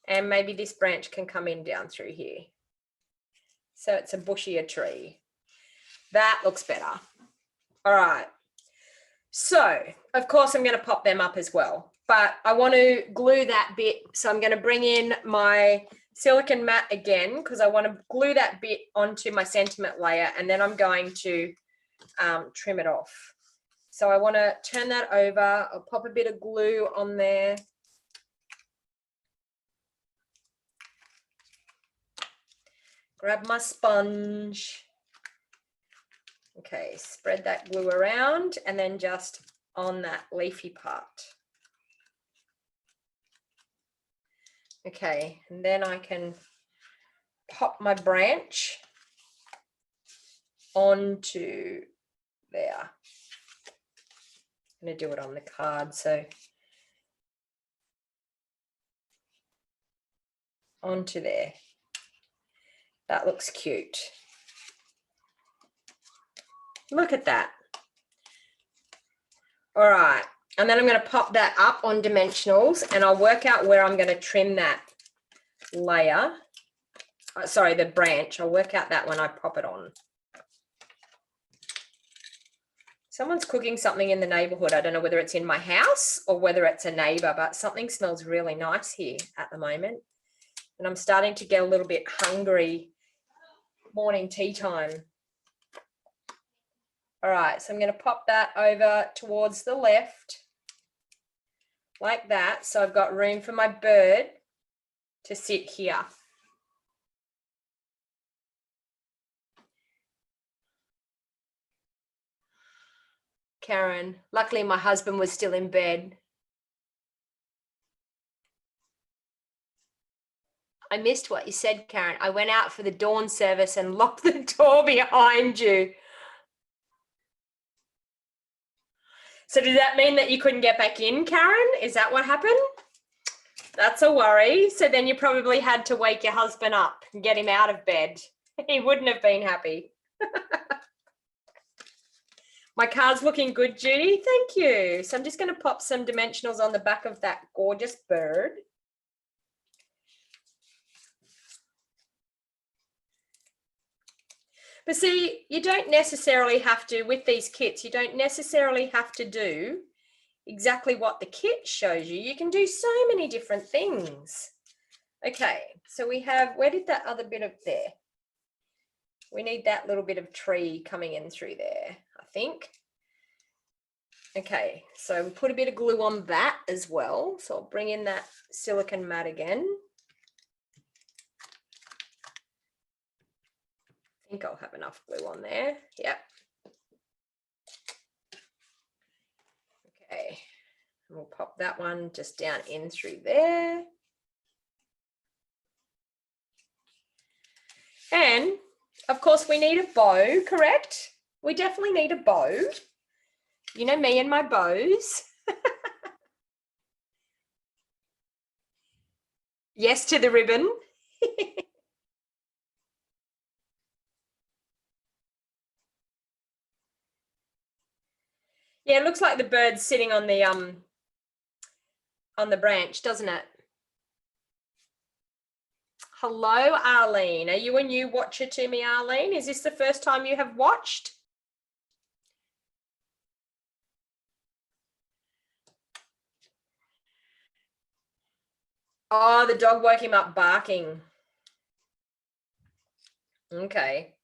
And maybe this branch can come in down through here. So it's a bushier tree. That looks better. All right. So, of course, I'm going to pop them up as well. But I want to glue that bit. So I'm going to bring in my silicone mat again because I want to glue that bit onto my sentiment layer. And then I'm going to trim it off. So I want to turn that over. I'll pop a bit of glue on there. Grab my sponge. Okay, spread that glue around and then just on that leafy part. Okay, and then I can pop my branch onto there. I'm going to do it on the card, so onto there. That looks cute. Look at that. All right. And then I'm going to pop that up on dimensionals and I'll work out where I'm going to trim that layer. Sorry, the branch. I'll work out that when I pop it on. Someone's cooking something in the neighborhood. I don't know whether it's in my house or whether it's a neighbor, but something smells really nice here at the moment. And I'm starting to get a little bit hungry. Morning tea time. All right, so I'm going to pop that over towards the left like that. So I've got room for my bird to sit here. Karen, luckily my husband was still in bed. I missed what you said, Karen. I went out for the dawn service and locked the door behind you. So does that mean that you couldn't get back in, Karen? Is that what happened? That's a worry. So then you probably had to wake your husband up and get him out of bed. He wouldn't have been happy. My card's looking good, Judy. Thank you. So I'm just going to pop some dimensionals on the back of that gorgeous bird. But see, you don't necessarily have to, with these kits, you don't necessarily have to do exactly what the kit shows you. You can do so many different things. Okay, so we have, where did that other bit of there? We need that little bit of tree coming in through there, I think. Okay, so we put a bit of glue on that as well. So I'll bring in that silicone mat again. think I'll have enough glue on there. Yep. Okay, and we'll pop that one just down in through there. And of course we need a bow, correct? We definitely need a bow. You know me and my bows. Yes to the ribbon. Yeah, it looks like the bird's sitting on the branch, doesn't it? Hello, Arlene. Are you a new watcher to me, Arlene? Is this the first time you have watched? Oh, the dog woke him up barking. Okay.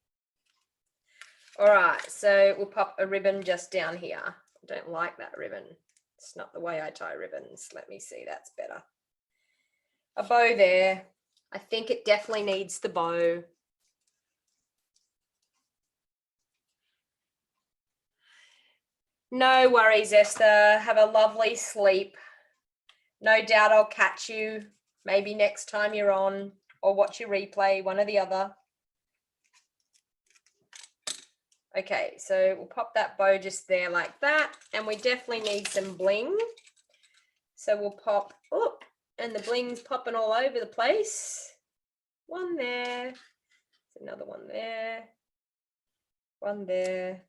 All right, so we'll pop a ribbon just down here. I don't like that ribbon. It's not the way I tie ribbons. Let me see, that's better. A bow there. I think it definitely needs the bow. No worries, Esther. Have a lovely sleep. No doubt I'll catch you maybe next time you're on, or watch your replay, one or the other. Okay, so we'll pop that bow just there like that, and we definitely need some bling. So we'll pop, oh, and the bling's popping all over the place. One there, another one there, one there,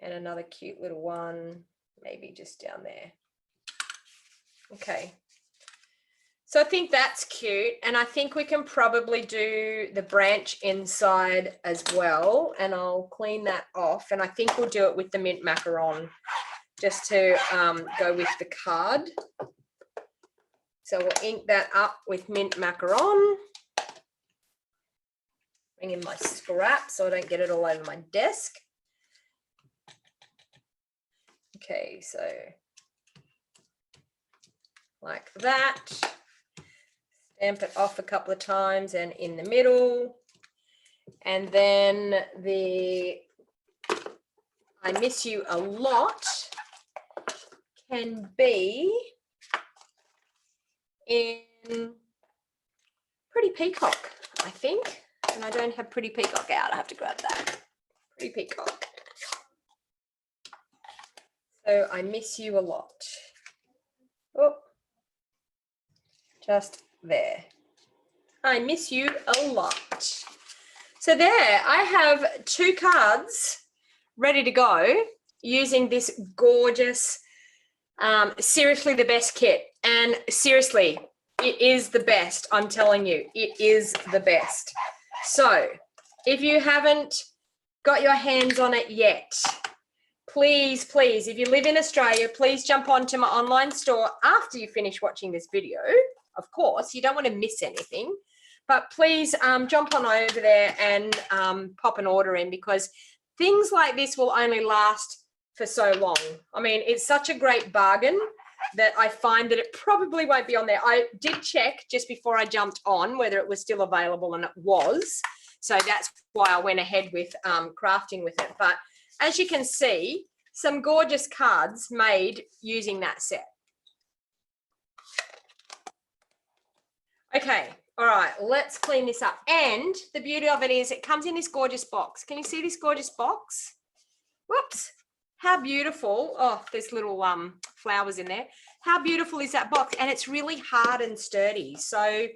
and another cute little one, maybe just down there. Okay. So I think that's cute, and I think we can probably do the branch inside as well, and I'll clean that off, and I think we'll do it with the mint macaron just to go with the card. So we'll ink that up with mint macaron. Bring in my scrap so I don't get it all over my desk. Okay, so like that. Stamp it off a couple of times and in the middle. And then the I miss you a lot can be in Pretty Peacock, I think. And I don't have Pretty Peacock out. I have to grab that. Pretty Peacock. So I miss you a lot. Oh, just there. I miss you a lot. So there, I have 2 cards ready to go using this gorgeous, seriously the best kit. And seriously, it is the best. I'm telling you, it is the best. So if you haven't got your hands on it yet, please, please, if you live in Australia, please jump onto my online store after you finish watching this video. Of course, you don't want to miss anything, but please jump on over there and pop an order in, because things like this will only last for so long. I mean, it's such a great bargain that I find that it probably won't be on there. I did check just before I jumped on whether it was still available, and it was. So that's why I went ahead with crafting with it. But as you can see, some gorgeous cards made using that set. Okay, all right, let's clean this up. And the beauty of it is it comes in this gorgeous box. Can you see this gorgeous box? Whoops, how beautiful. Oh, there's little flowers in there. How beautiful is that box? And it's really hard and sturdy. So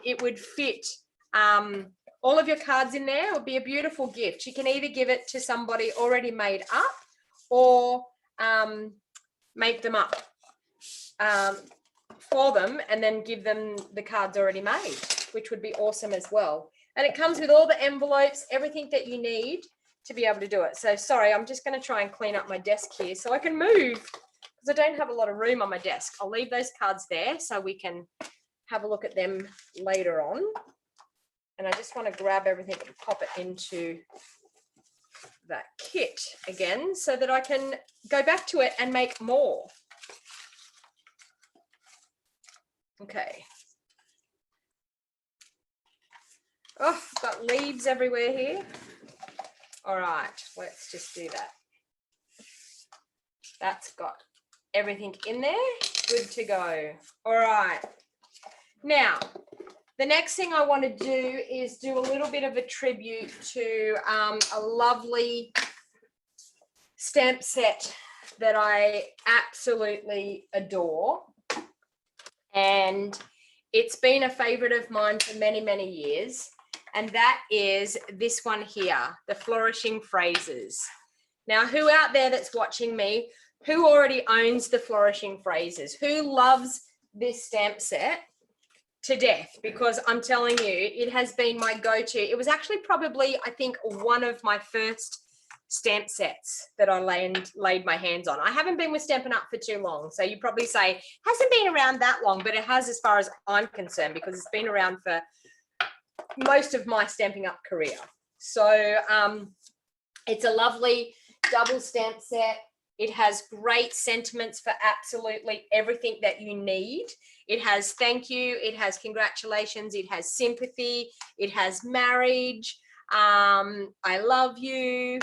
it would fit all of your cards in there. It would be a beautiful gift. You can either give it to somebody already made up, or make them up for them and then give them the cards already made, which would be awesome as well. And it comes with all the envelopes, everything that you need to be able to do it. So sorry, I'm just going to try and clean up my desk here so I can move, because I don't have a lot of room on my desk. I'll leave those cards there so we can have a look at them later on. And I just want to grab everything and pop it into that kit again so that I can go back to it and make more. Okay. Oh, I've got leaves everywhere here. All right, let's just do that. That's got everything in there. Good to go. All right. Now, the next thing I want to do is do a little bit of a tribute to a lovely stamp set that I absolutely adore. And it's been a favorite of mine for many, many years. And that is this one here, the Flourishing Phrases. Now, who out there that's watching me, who already owns the Flourishing Phrases? Who loves this stamp set to death? Because I'm telling you, it has been my go-to. It was actually probably, I think, one of my first stamp sets that I laid my hands on. I haven't been with Stampin' Up for too long, so you probably say hasn't been around that long, but it has as far as I'm concerned, because it's been around for most of my Stampin' Up career. So it's a lovely double stamp set. It has great sentiments for absolutely everything that you need. It has thank you, it has congratulations, it has sympathy, it has marriage, I love you,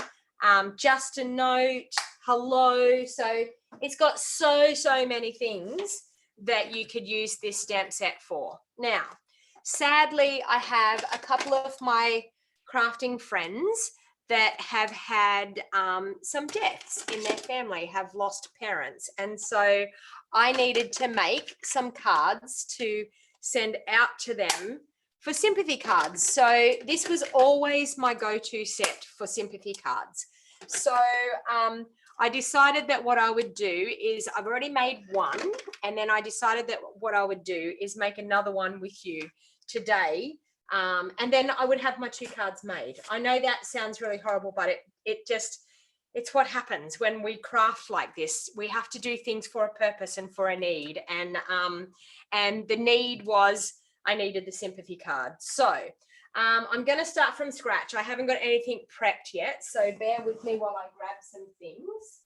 just a note, hello. So it's got so many things that you could use this stamp set for. Now, sadly, I have a couple of my crafting friends that have had some deaths in their family, have lost parents. And so I needed to make some cards to send out to them for sympathy cards. So this was always my go-to set for sympathy cards. So I decided that what I would do is, I've already made one, and then I decided that what I would do is make another one with you today. And then I would have my 2 cards made. I know that sounds really horrible, but it's what happens when we craft like this. We have to do things for a purpose and for a need. And the need was, I needed the sympathy card. So I'm going to start from scratch. I haven't got anything prepped yet, so bear with me while I grab some things.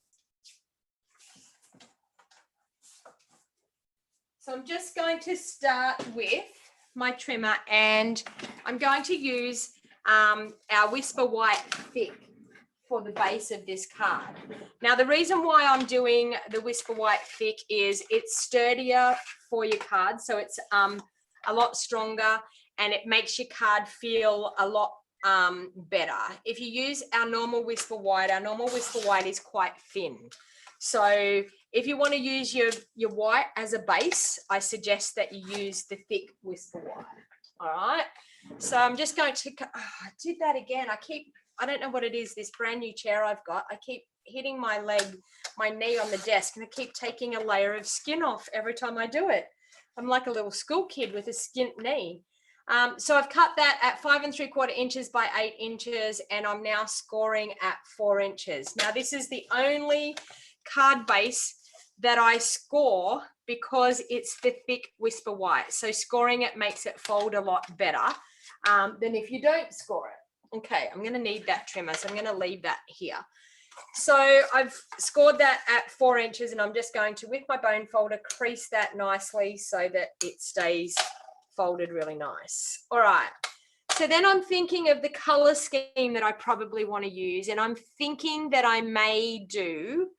So I'm just going to start with my trimmer, and I'm going to use our Whisper White Thick for the base of this card. Now, the reason why I'm doing the Whisper White Thick is it's sturdier for your card, so it's a lot stronger, and it makes your card feel a lot better. If you use our normal Whisper White is quite thin. So if you want to use your white as a base, I suggest that you use the thick Whisper White. All right. So I'm just going to, I did that again. I don't know what it is, this brand new chair I've got. I keep hitting my knee on the desk, and I keep taking a layer of skin off every time I do it. I'm like a little school kid with a skint knee. So I've cut that at 5 3/4 inches by 8 inches, and I'm now scoring at 4 inches. Now, this is the only card base that I score because it's the thick Whisper White. So scoring it makes it fold a lot better than if you don't score it. Okay, I'm going to need that trimmer, so I'm going to leave that here. So I've scored that at 4 inches, and I'm just going to, with my bone folder, crease that nicely so that it stays folded really nice. All right. So then I'm thinking of the color scheme that I probably want to use, and I'm thinking that I may do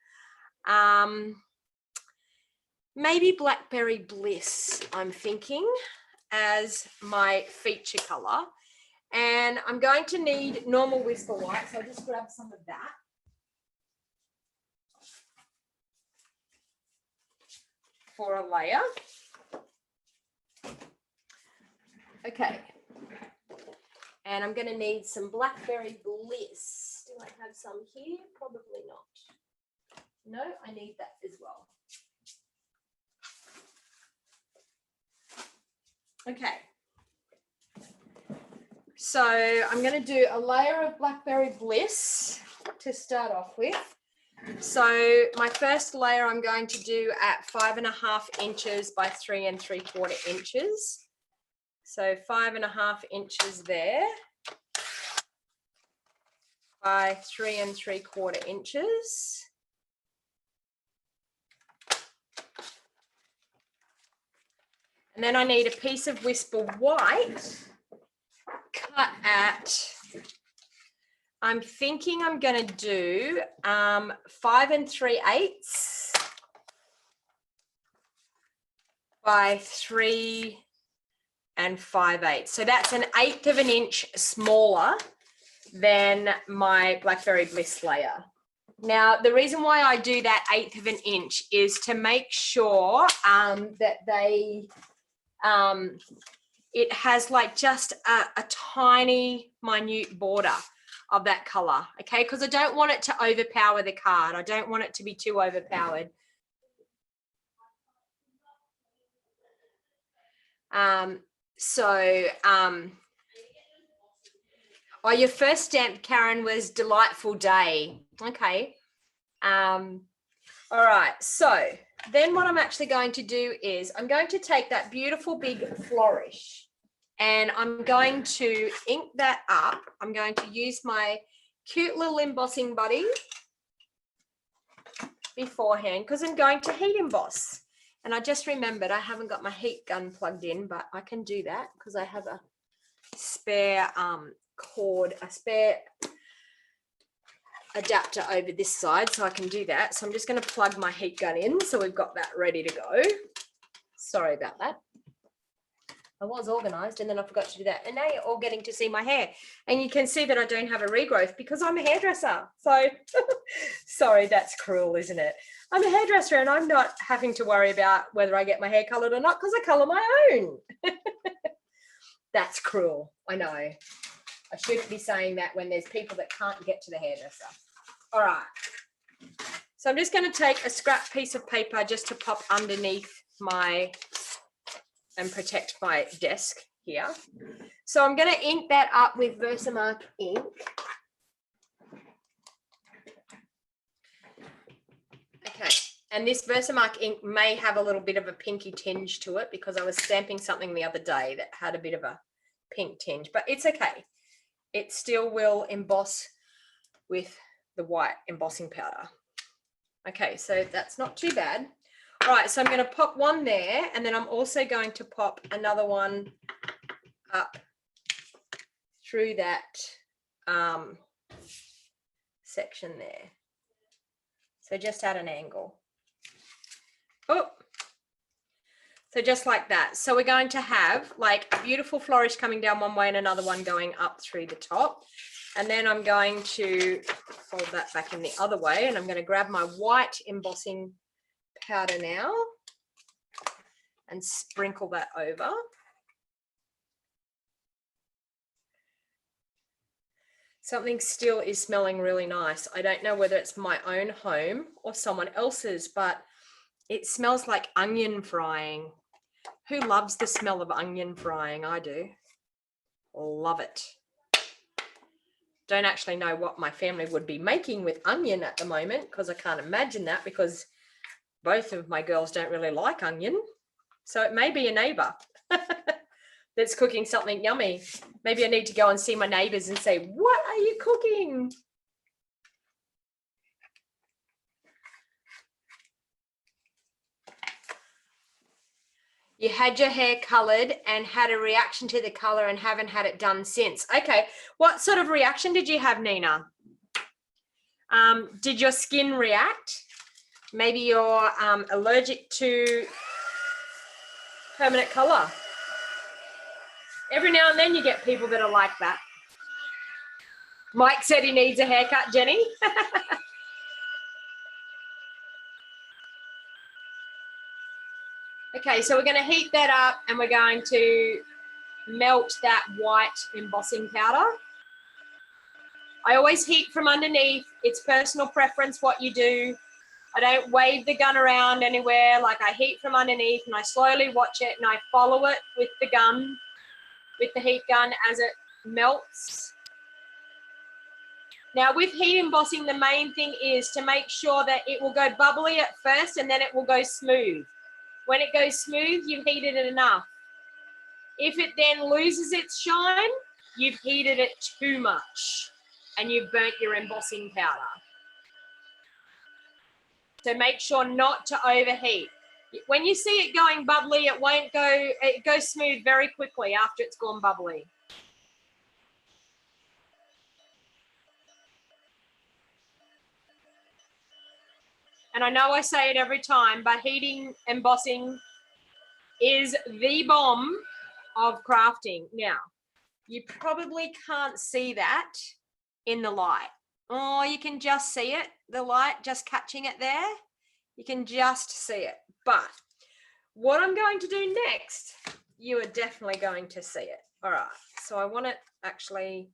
maybe Blackberry Bliss, I'm thinking, as my feature color. And I'm going to need normal Whisper White, so I'll just grab some of that. For a layer. Okay. And I'm going to need some Blackberry Bliss. Do I have some here? Probably not. No, I need that as well. Okay. So I'm going to do a layer of Blackberry Bliss to start off with. So my first layer I'm going to do at 5 1/2 inches by 3 3/4 inches. So 5 1/2 inches there by 3 3/4 inches. And then I need a piece of Whisper White cut at, I'm thinking I'm going to do 5 3/8 by 3 5/8. So that's an 1/8 of an inch smaller than my Blackberry Bliss layer. Now, the reason why I do that 1/8 of an inch is to make sure that it has like just a tiny minute border of that color, okay? Because I don't want it to overpower the card. I don't want it to be too overpowered. Oh, your first stamp, Karen, was Delightful Day. Okay. All right. So then what I'm actually going to do is I'm going to take that beautiful big flourish and I'm going to ink that up. I'm going to use my cute little embossing buddy beforehand because I'm going to heat emboss. And I just remembered I haven't got my heat gun plugged in, but I can do that because I have a spare cord, a spare adapter over this side, so I can do that. So I'm just going to plug my heat gun in so we've got that ready to go. Sorry about that. I was organized and then I forgot to do that. And now you're all getting to see my hair. And you can see that I don't have a regrowth because I'm a hairdresser. So sorry, that's cruel, isn't it? I'm a hairdresser and I'm not having to worry about whether I get my hair colored or not because I color my own. That's cruel. I know. I shouldn't be saying that when there's people that can't get to the hairdresser. All right. So I'm just going to take a scrap piece of paper just to pop underneath my and protect my desk here. So I'm going to ink that up with Versamark ink. Okay. And this Versamark ink may have a little bit of a pinky tinge to it because I was stamping something the other day that had a bit of a pink tinge, but it's okay. It still will emboss with the white embossing powder. Okay, so that's not too bad. All right, so I'm going to pop one there, and then I'm also going to pop another one up through that section there. So just at an angle. Oh, so just like that. So we're going to have like a beautiful flourish coming down one way and another one going up through the top. And then I'm going to fold that back in the other way, and I'm going to grab my white embossing powder now and sprinkle that over. Something still is smelling really nice. I don't know whether it's my own home or someone else's, but it smells like onion frying. Who loves the smell of onion frying? I do. Love it. Don't actually know what my family would be making with onion at the moment because I can't imagine that because both of my girls don't really like onion. So it may be a neighbor that's cooking something yummy. Maybe I need to go and see my neighbors and say, what are you cooking? You had your hair colored and had a reaction to the color and haven't had it done since. Okay, what sort of reaction did you have, Nina? Did your skin react? Maybe you're allergic to permanent color. Every now and then you get people that are like that. Mike said he needs a haircut, Jenny. Okay, so we're going to heat that up and we're going to melt that white embossing powder. I always heat from underneath. It's personal preference what you do. I don't wave the gun around anywhere. Like I heat from underneath and I slowly watch it and I follow it with the gun, with the heat gun as it melts. Now with heat embossing, the main thing is to make sure that it will go bubbly at first and then it will go smooth. When it goes smooth, you've heated it enough. If it then loses its shine, you've heated it too much and you've burnt your embossing powder. So make sure not to overheat. When you see it going bubbly, it goes smooth very quickly after it's gone bubbly. And I know I say it every time, but heating embossing is the bomb of crafting. Now, you probably can't see that in the light. Oh, you can just see it, the light just catching it there. You can just see it. But what I'm going to do next, you are definitely going to see it. All right, so I want it actually,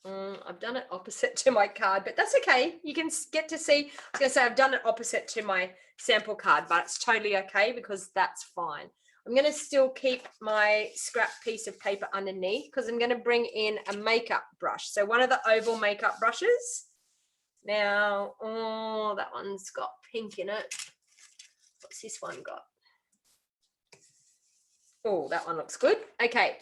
I've done it opposite to my card, but that's okay. You can get to see, I was going to say I've done it opposite to my sample card, but it's totally okay because that's fine. I'm going to still keep my scrap piece of paper underneath because I'm going to bring in a makeup brush. So one of the oval makeup brushes. Now, oh, that one's got pink in it. What's this one got? Oh, that one looks good. Okay,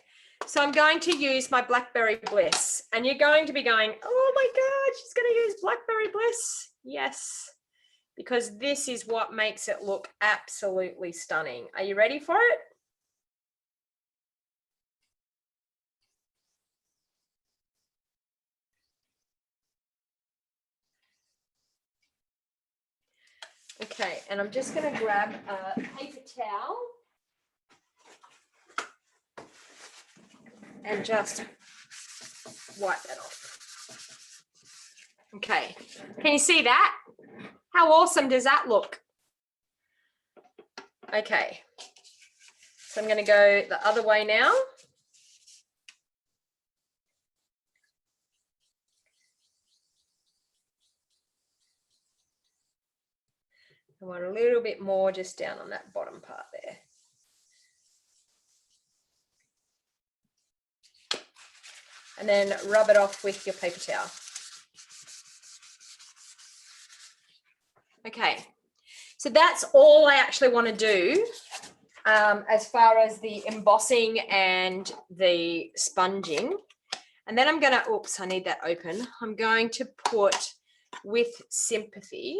so I'm going to use my Blackberry Bliss. And you're going to be going, oh my God, she's going to use Blackberry Bliss. Yes, because this is what makes it look absolutely stunning. Are you ready for it? Okay, and I'm just going to grab a paper towel and just wipe that off. Okay, can you see that? How awesome does that look? Okay, so I'm going to go the other way now. I want a little bit more just down on that bottom part there. And then rub it off with your paper towel. Okay, so that's all I actually want to do as far as the embossing and the sponging. And then I'm going to, oops, I need that open. I'm going to put with Sympathy.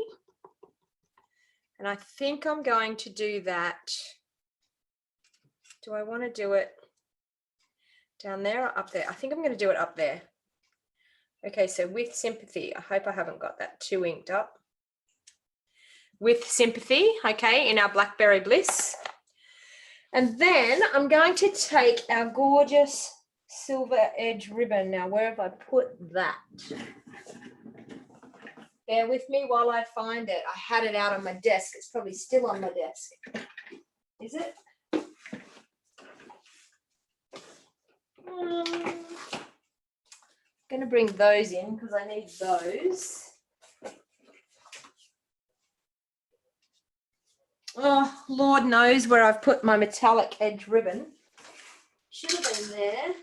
And I think I'm going to do that. Do I want to do it down there or up there? I think I'm going to do it up there. Okay, so with Sympathy, I hope I haven't got that too inked up. With Sympathy, okay, in our Blackberry Bliss. And then I'm going to take our gorgeous silver edge ribbon. Now, where have I put that? Bear with me while I find it. I had it out on my desk. It's probably still on my desk. Is it? I'm going to bring those in because I need those. Oh, Lord knows where I've put my metallic edge ribbon. Should have been there.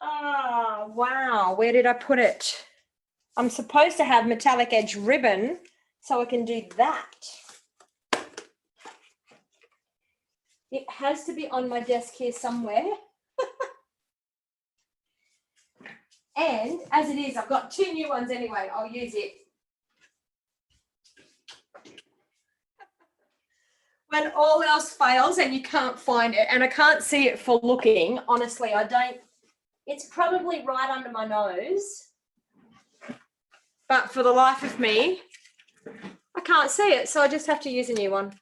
Oh, wow. Where did I put it? I'm supposed to have metallic edge ribbon so I can do that. It has to be on my desk here somewhere. And as it is, I've got 2 new ones anyway. I'll use it. When all else fails and you can't find it, and I can't see it for looking, honestly, I don't. It's probably right under my nose. But for the life of me, I can't see it, so I just have to use a new one.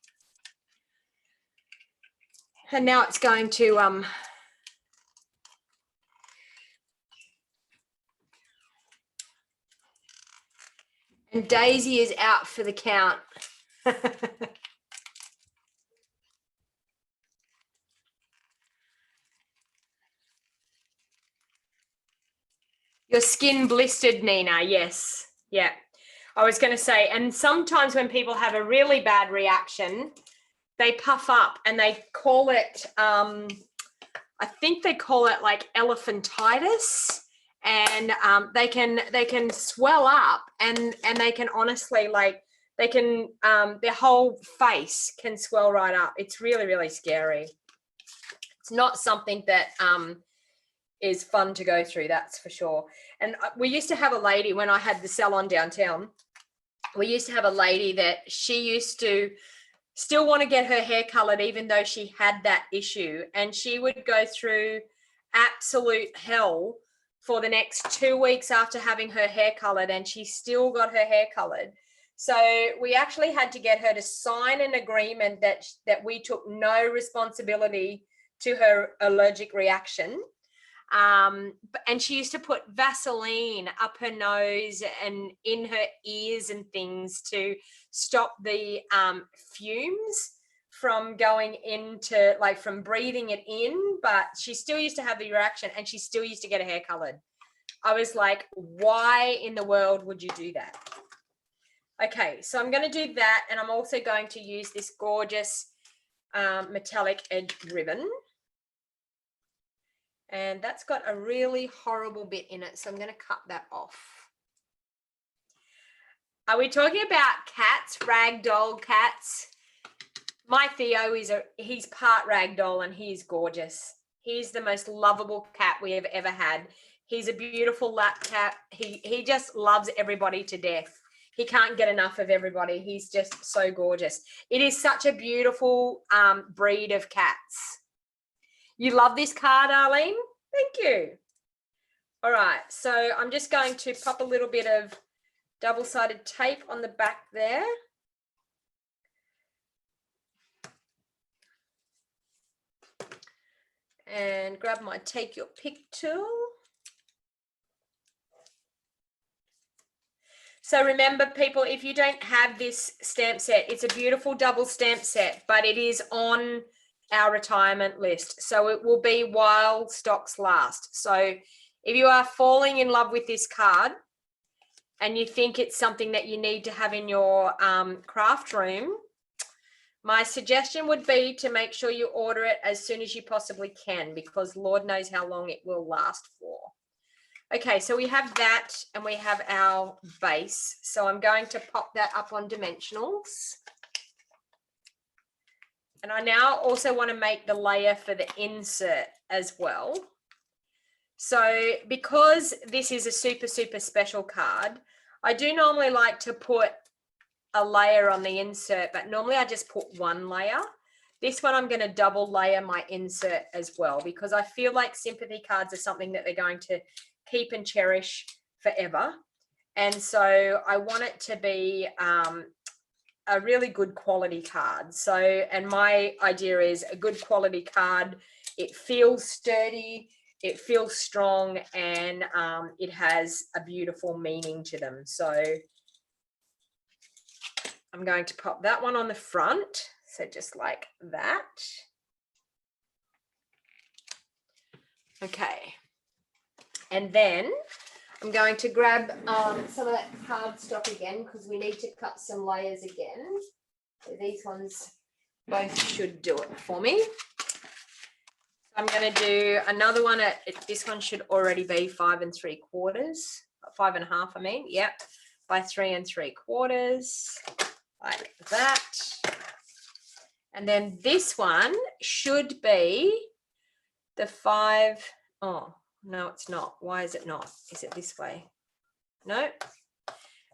And now it's going to and Daisy is out for the count. Your skin blistered, Nina. Yes. Yeah. I was going to say, and sometimes when people have a really bad reaction, they puff up and they call it, I think they call it like elephantitis, and they can swell up and they can honestly, like, they can, their whole face can swell right up. It's really, really scary. It's not something that is fun to go through, that's for sure. And we used to have a lady when I had the salon downtown. We used to have a lady that she used to still want to get her hair colored even though she had that issue, and she would go through absolute hell for the next 2 weeks after having her hair colored, and she still got her hair colored. So we actually had to get her to sign an agreement that we took no responsibility to her allergic reaction. And she used to put Vaseline up her nose and in her ears and things to stop the fumes from going into, like, from breathing it in, but she still used to have the reaction and she still used to get her hair colored. I was like, why in the world would you do that? Okay, so I'm going to do that, and I'm also going to use this gorgeous metallic edge ribbon. And that's got a really horrible bit in it, so I'm going to cut that off. Are we talking about cats, ragdoll cats? My Theo he's part ragdoll and he's gorgeous. He's the most lovable cat we have ever had. He's a beautiful lap cat. He just loves everybody to death. He can't get enough of everybody. He's just so gorgeous. It is such a beautiful breed of cats. You love this card, Arlene? Thank you. All right, so I'm just going to pop a little bit of double-sided tape on the back there. And grab my Take Your Pick tool. So remember, people, if you don't have this stamp set, it's a beautiful double stamp set, but it is on our retirement list. So it will be while stocks last. So if you are falling in love with this card and you think it's something that you need to have in your craft room, my suggestion would be to make sure you order it as soon as you possibly can, because Lord knows how long it will last for. Okay, so we have that and we have our base. So I'm going to pop that up on dimensionals. And I now also want to make the layer for the insert as well. So because this is a super, super special card, I do normally like to put a layer on the insert, but normally I just put one layer. This one I'm going to double layer my insert as well, because I feel like sympathy cards are something that they're going to keep and cherish forever. And so I want it to be a really good quality card. So, and my idea is a good quality card. It feels sturdy, it feels strong, and it has a beautiful meaning to them. So I'm going to pop that one on the front. So just like that. Okay. And then I'm going to grab some of that cardstock again, because we need to cut some layers again. So these ones both should do it for me. I'm going to do another one. This one should already be 5 3/4, 5.5, I mean. Yep, by 3 3/4, like that. And then this one should be the 5. Oh, no, it's not. Why is it not? Is it this way? No.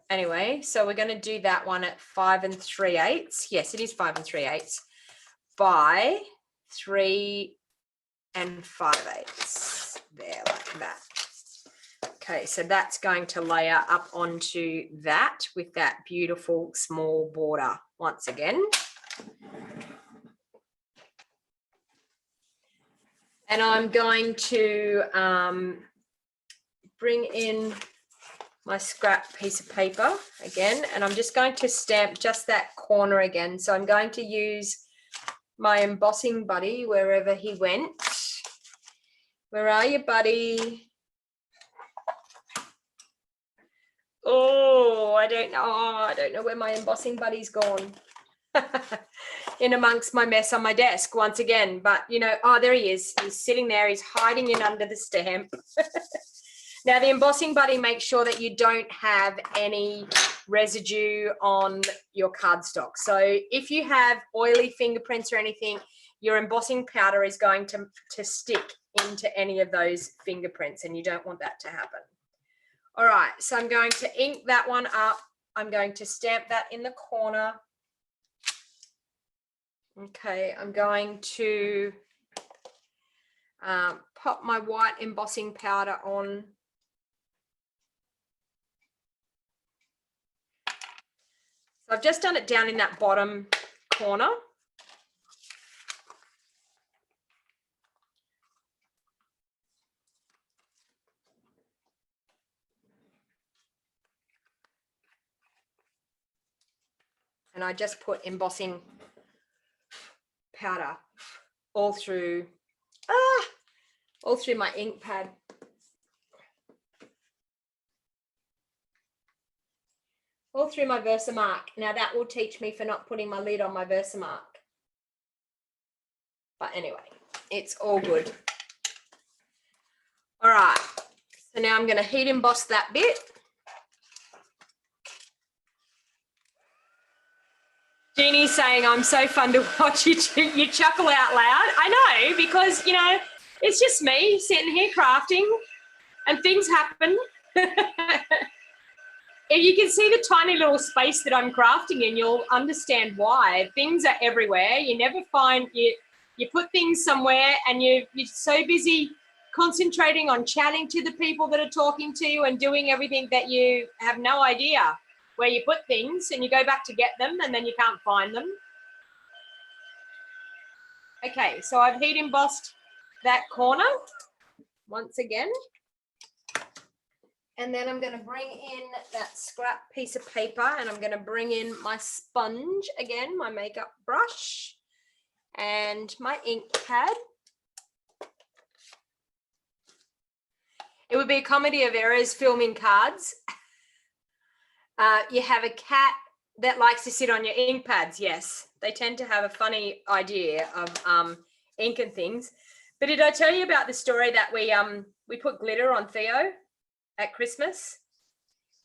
Anyway, so we're going to do that one at 5 3/8. Yes, it is 5 3/8 by 3 5/8. There, like that. Okay, so that's going to layer up onto that with that beautiful small border once again. And I'm going to bring in my scrap piece of paper again, and I'm just going to stamp just that corner again. So I'm going to use my embossing buddy wherever he went. Where are you, buddy? Oh, I don't know. I don't know where my embossing buddy's gone. In amongst my mess on my desk once again, but you know, oh, there he is. He's sitting there. He's hiding in under the stamp. Now, the embossing buddy makes sure that you don't have any residue on your cardstock. So if you have oily fingerprints or anything, your embossing powder is going to stick into any of those fingerprints, and you don't want that to happen. All right, so I'm going to ink that one up. I'm going to stamp that in the corner. Okay, I'm going to pop my white embossing powder on So I've just done it down in that bottom corner. And I just put embossing powder all through my ink pad. All through my Versamark. Now that will teach me for not putting my lid on my Versamark. But anyway, it's all good. All right, so now I'm going to heat emboss that bit. Jeannie's saying, I'm so fun to watch. You chuckle out loud. I know, because, you know, it's just me sitting here crafting and things happen. If you can see the tiny little space that I'm crafting in, you'll understand why. Things are everywhere. You never find, you put things somewhere and you're so busy concentrating on chatting to the people that are talking to you and doing everything that you have no idea where you put things, and you go back to get them and then you can't find them. Okay, so I've heat embossed that corner once again. And then I'm going to bring in that scrap piece of paper, and I'm going to bring in my sponge again, my makeup brush, and my ink pad. It would be a comedy of errors filming cards. You have a cat that likes to sit on your ink pads. Yes, they tend to have a funny idea of ink and things. But did I tell you about the story that we put glitter on Theo at Christmas?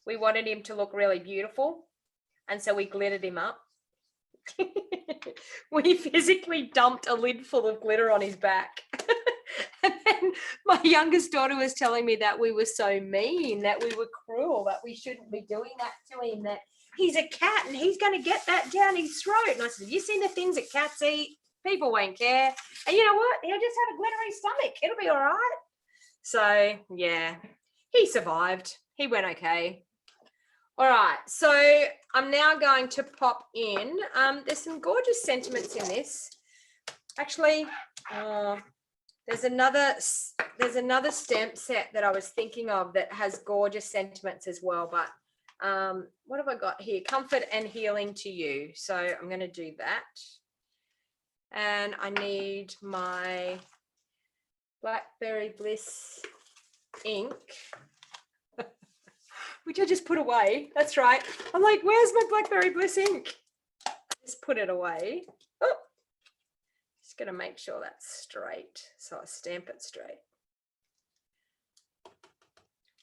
We wanted him to look really beautiful, and so we glittered him up. We physically dumped a lid full of glitter on his back. And then my youngest daughter was telling me that we were so mean, that we were cruel, that we shouldn't be doing that to him, that he's a cat and he's going to get that down his throat. And I said, have you seen the things that cats eat? People won't care. And you know what? He'll just have a glittery stomach. It'll be all right. So, yeah, he survived. He went okay. All right, so I'm now going to pop in. There's some gorgeous sentiments in this. Actually, there's another stamp set that I was thinking of that has gorgeous sentiments as well. But what have I got here? Comfort and healing to you. So I'm going to do that. And I need my Blackberry Bliss ink, which I just put away. That's right. I'm like, where's my Blackberry Bliss ink? Just put it away. Oh, just going to make sure that's straight. So I stamp it straight.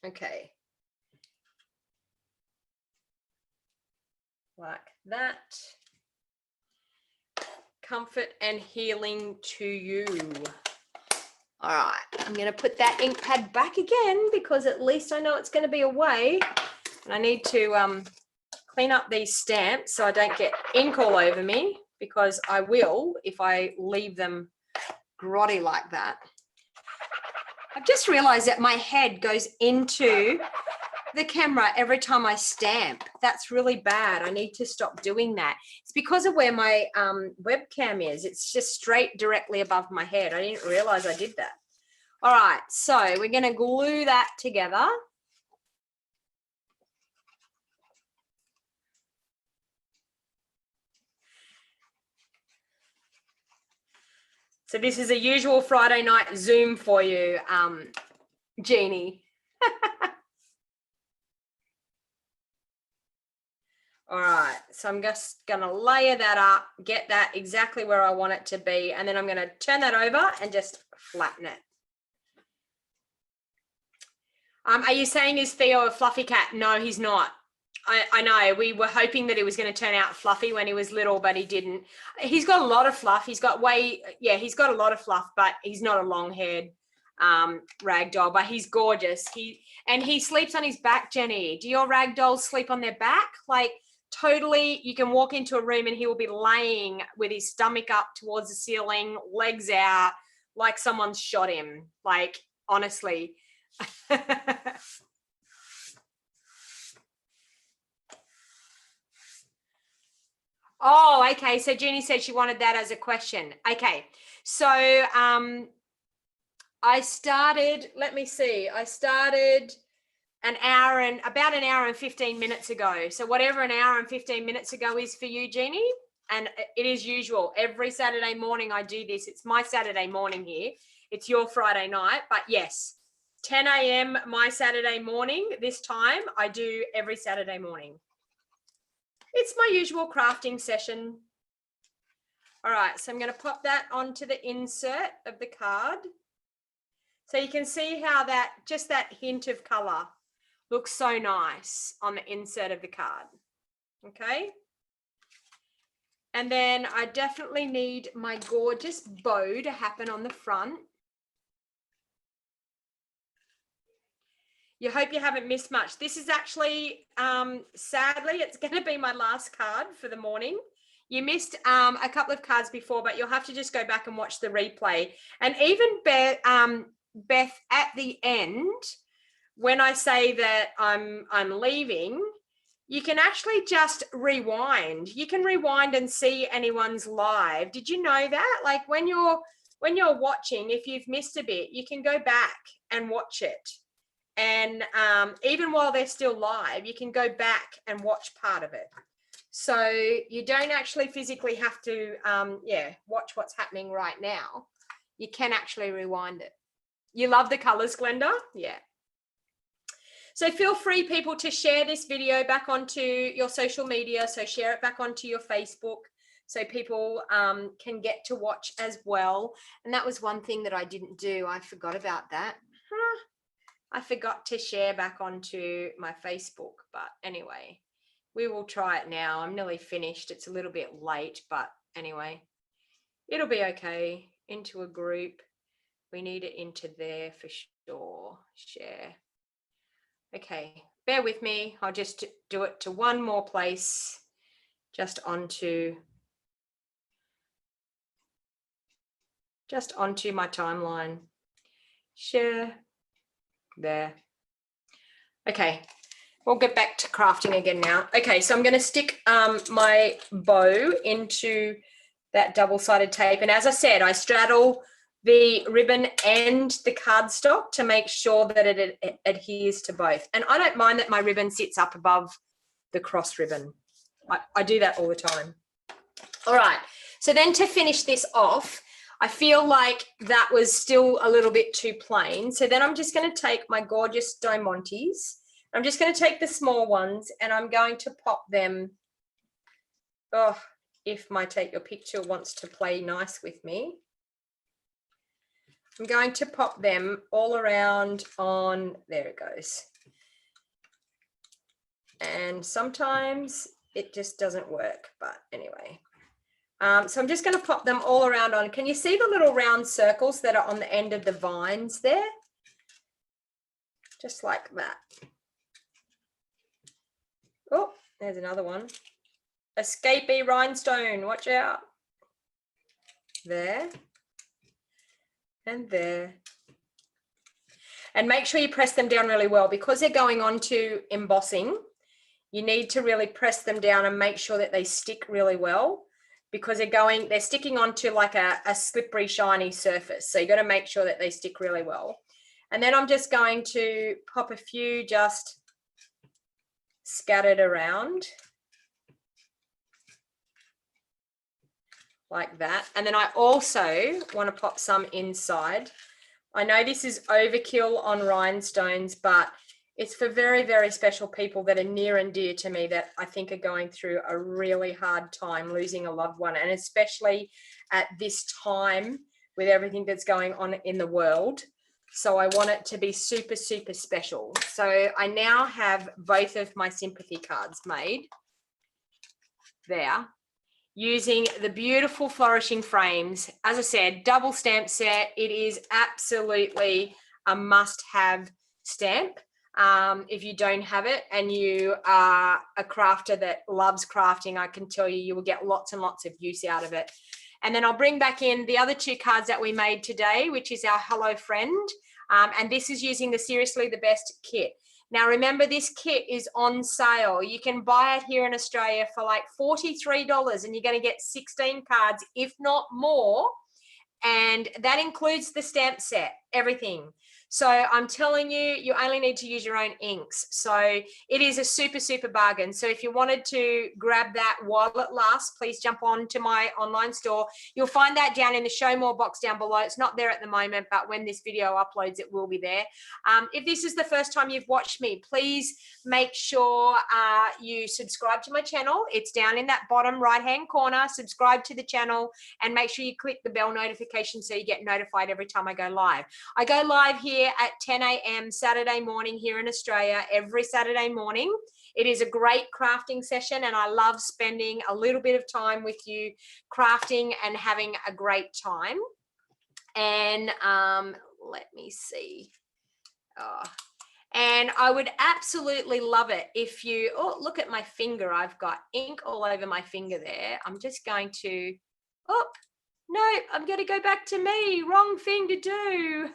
Okay. Like that. Comfort and healing to you. All right, I'm going to put that ink pad back again because at least I know it's going to be away. And I need to clean up these stamps so I don't get ink all over me, because I will if I leave them grotty like that. I've just realized that my head goes into the camera every time I stamp. That's really bad. I need to stop doing that. It's because of where my webcam is. It's just straight directly above my head. I didn't realize I did that. All right, so we're going to glue that together. So this is a usual Friday night Zoom for you, Jeannie. All right, so I'm just going to layer that up, get that exactly where I want it to be, and then I'm going to turn that over and just flatten it. Are you saying, is Theo a fluffy cat? No, he's not. I know, we were hoping that he was going to turn out fluffy when he was little, but he didn't. He's got a lot of fluff. He's got he's got a lot of fluff, but he's not a long-haired rag doll, but he's gorgeous. He sleeps on his back, Jenny. Do your rag dolls sleep on their back? Like, totally, you can walk into a room and he will be laying with his stomach up towards the ceiling, legs out, like someone's shot him. Like, honestly. Oh, okay. So Jeannie said she wanted that as a question. Okay. So I started, let me see, I started about an hour and 15 minutes ago. So whatever an hour and 15 minutes ago is for you, Jeannie, and it is usual. Every Saturday morning I do this. It's my Saturday morning here. It's your Friday night, but yes, 10 a.m. my Saturday morning, this time I do every Saturday morning. It's my usual crafting session. All right, so I'm going to pop that onto the insert of the card. So you can see how that, just that hint of color looks so nice on the insert of the card. Okay. And then I definitely need my gorgeous bow to happen on the front. You hope you haven't missed much. This is actually, sadly, it's going to be my last card for the morning. You missed a couple of cards before, but you'll have to just go back and watch the replay. And even Beth, at the end, when I say that I'm leaving, you can actually just rewind. You can rewind and see anyone's live. Did you know that? Like when you're watching, if you've missed a bit, you can go back and watch it. And even while they're still live, you can go back and watch part of it. So you don't actually physically have to, watch what's happening right now. You can actually rewind it. You love the colors, Glenda? Yeah. So feel free, people, to share this video back onto your social media. So share it back onto your Facebook so people can get to watch as well. And that was one thing that I didn't do. I forgot about that. I forgot to share back onto my Facebook, but anyway, we will try it now. I'm nearly finished. It's a little bit late, but anyway, it'll be okay. Into a group. We need it into there for sure. Share. Okay, bear with me. I'll just do it to one more place, just onto my timeline. Share. There. Okay, we'll get back to crafting again now. Okay, so I'm going to stick my bow into that double-sided tape. And as I said, I straddle the ribbon and the cardstock to make sure that it adheres to both. And I don't mind that my ribbon sits up above the cross ribbon. I do that all the time. All right, so then to finish this off, I feel like that was still a little bit too plain. So then I'm just going to take my gorgeous Diamantes. I'm just going to take the small ones and I'm going to pop them. Oh, if my Take Your Picture wants to play nice with me. I'm going to pop them all around on, there it goes. And sometimes it just doesn't work, but anyway. So I'm just going to pop them all around on. Can you see the little round circles that are on the end of the vines there? Just like that. Oh, there's another one. Escapee rhinestone, watch out. There. And there. And make sure you press them down really well because they're going on to embossing. You need to really press them down and make sure that they stick really well, because they're sticking onto like a slippery, shiny surface. So you got to make sure that they stick really well. And then I'm just going to pop a few just scattered around like that. And then I also want to pop some inside. I know this is overkill on rhinestones, but it's for very, very special people that are near and dear to me that I think are going through a really hard time losing a loved one, and especially at this time with everything that's going on in the world. So I want it to be super, super special. So I now have both of my Sympathy cards made there using the beautiful flourishing frames. As I said, double stamp set. It is absolutely a must-have stamp. If you don't have it and you are a crafter that loves crafting, I can tell you will get lots and lots of use out of it. And then I'll bring back in the other two cards that we made today, which is our Hello Friend. And this is using the Seriously the Best kit. Now, remember, this kit is on sale. You can buy it here in Australia for like $43, and you're going to get 16 cards, if not more. And that includes the stamp set, everything. So I'm telling you, you only need to use your own inks. So it is a super, super bargain. So if you wanted to grab that while it lasts, please jump on to my online store. You'll find that down in the show more box down below. It's not there at the moment, but when this video uploads, it will be there. If this is the first time you've watched me, please make sure you subscribe to my channel. It's down in that bottom right-hand corner. Subscribe to the channel and make sure you click the bell notification so you get notified every time I go live. I go live here at 10 a.m. Saturday morning here in Australia, every Saturday morning. It is a great crafting session, and I love spending a little bit of time with you crafting and having a great time. And let me see. And I would absolutely love it if you, oh, look at my finger. I've got ink all over my finger there. I'm just going to, oh, no, I'm going to go back to me. Wrong thing to do.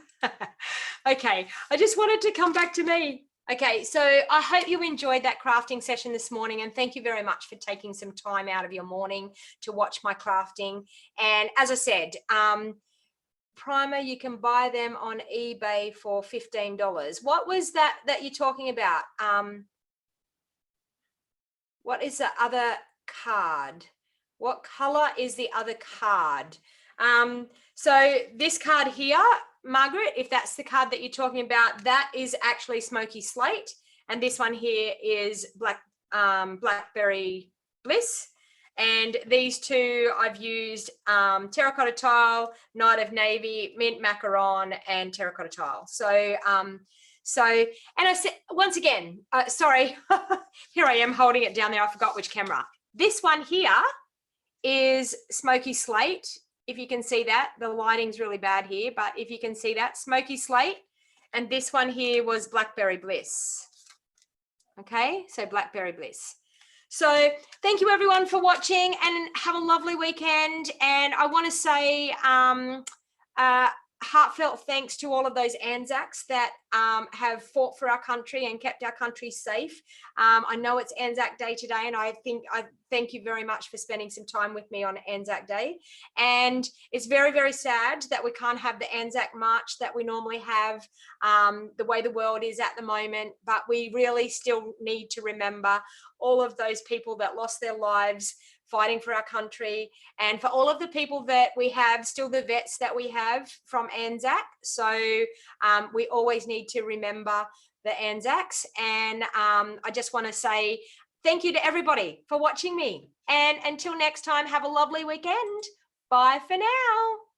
Okay, I just wanted to come back to me. Okay, so I hope you enjoyed that crafting session this morning, and thank you very much for taking some time out of your morning to watch my crafting. And as I said, primer, you can buy them on eBay for $15. What was that you're talking about? What is the other card? What color is the other card? So this card here, Margaret, if that's the card that you're talking about, that is actually Smoky Slate, and this one here is Blackberry Bliss. And these two I've used terracotta tile, Night of Navy, mint macaron, and terracotta tile. So and I said, once again, sorry, here I am holding it down there. I forgot which camera. This one here is Smoky Slate. If you can see that, the lighting's really bad here, but if you can see that, Smoky Slate. And this one here was Blackberry Bliss. Okay, so Blackberry Bliss. So thank you everyone for watching, and have a lovely weekend. And I want to say heartfelt thanks to all of those Anzacs that have fought for our country and kept our country safe. I know it's Anzac Day today, and I thank you very much for spending some time with me on Anzac Day. And it's very, very sad that we can't have the Anzac March that we normally have, the way the world is at the moment, but we really still need to remember all of those people that lost their lives fighting for our country, and for all of the people that we have, still the vets that we have from Anzac. So we always need to remember the Anzacs. And I just want to say thank you to everybody for watching me. And until next time, have a lovely weekend. Bye for now.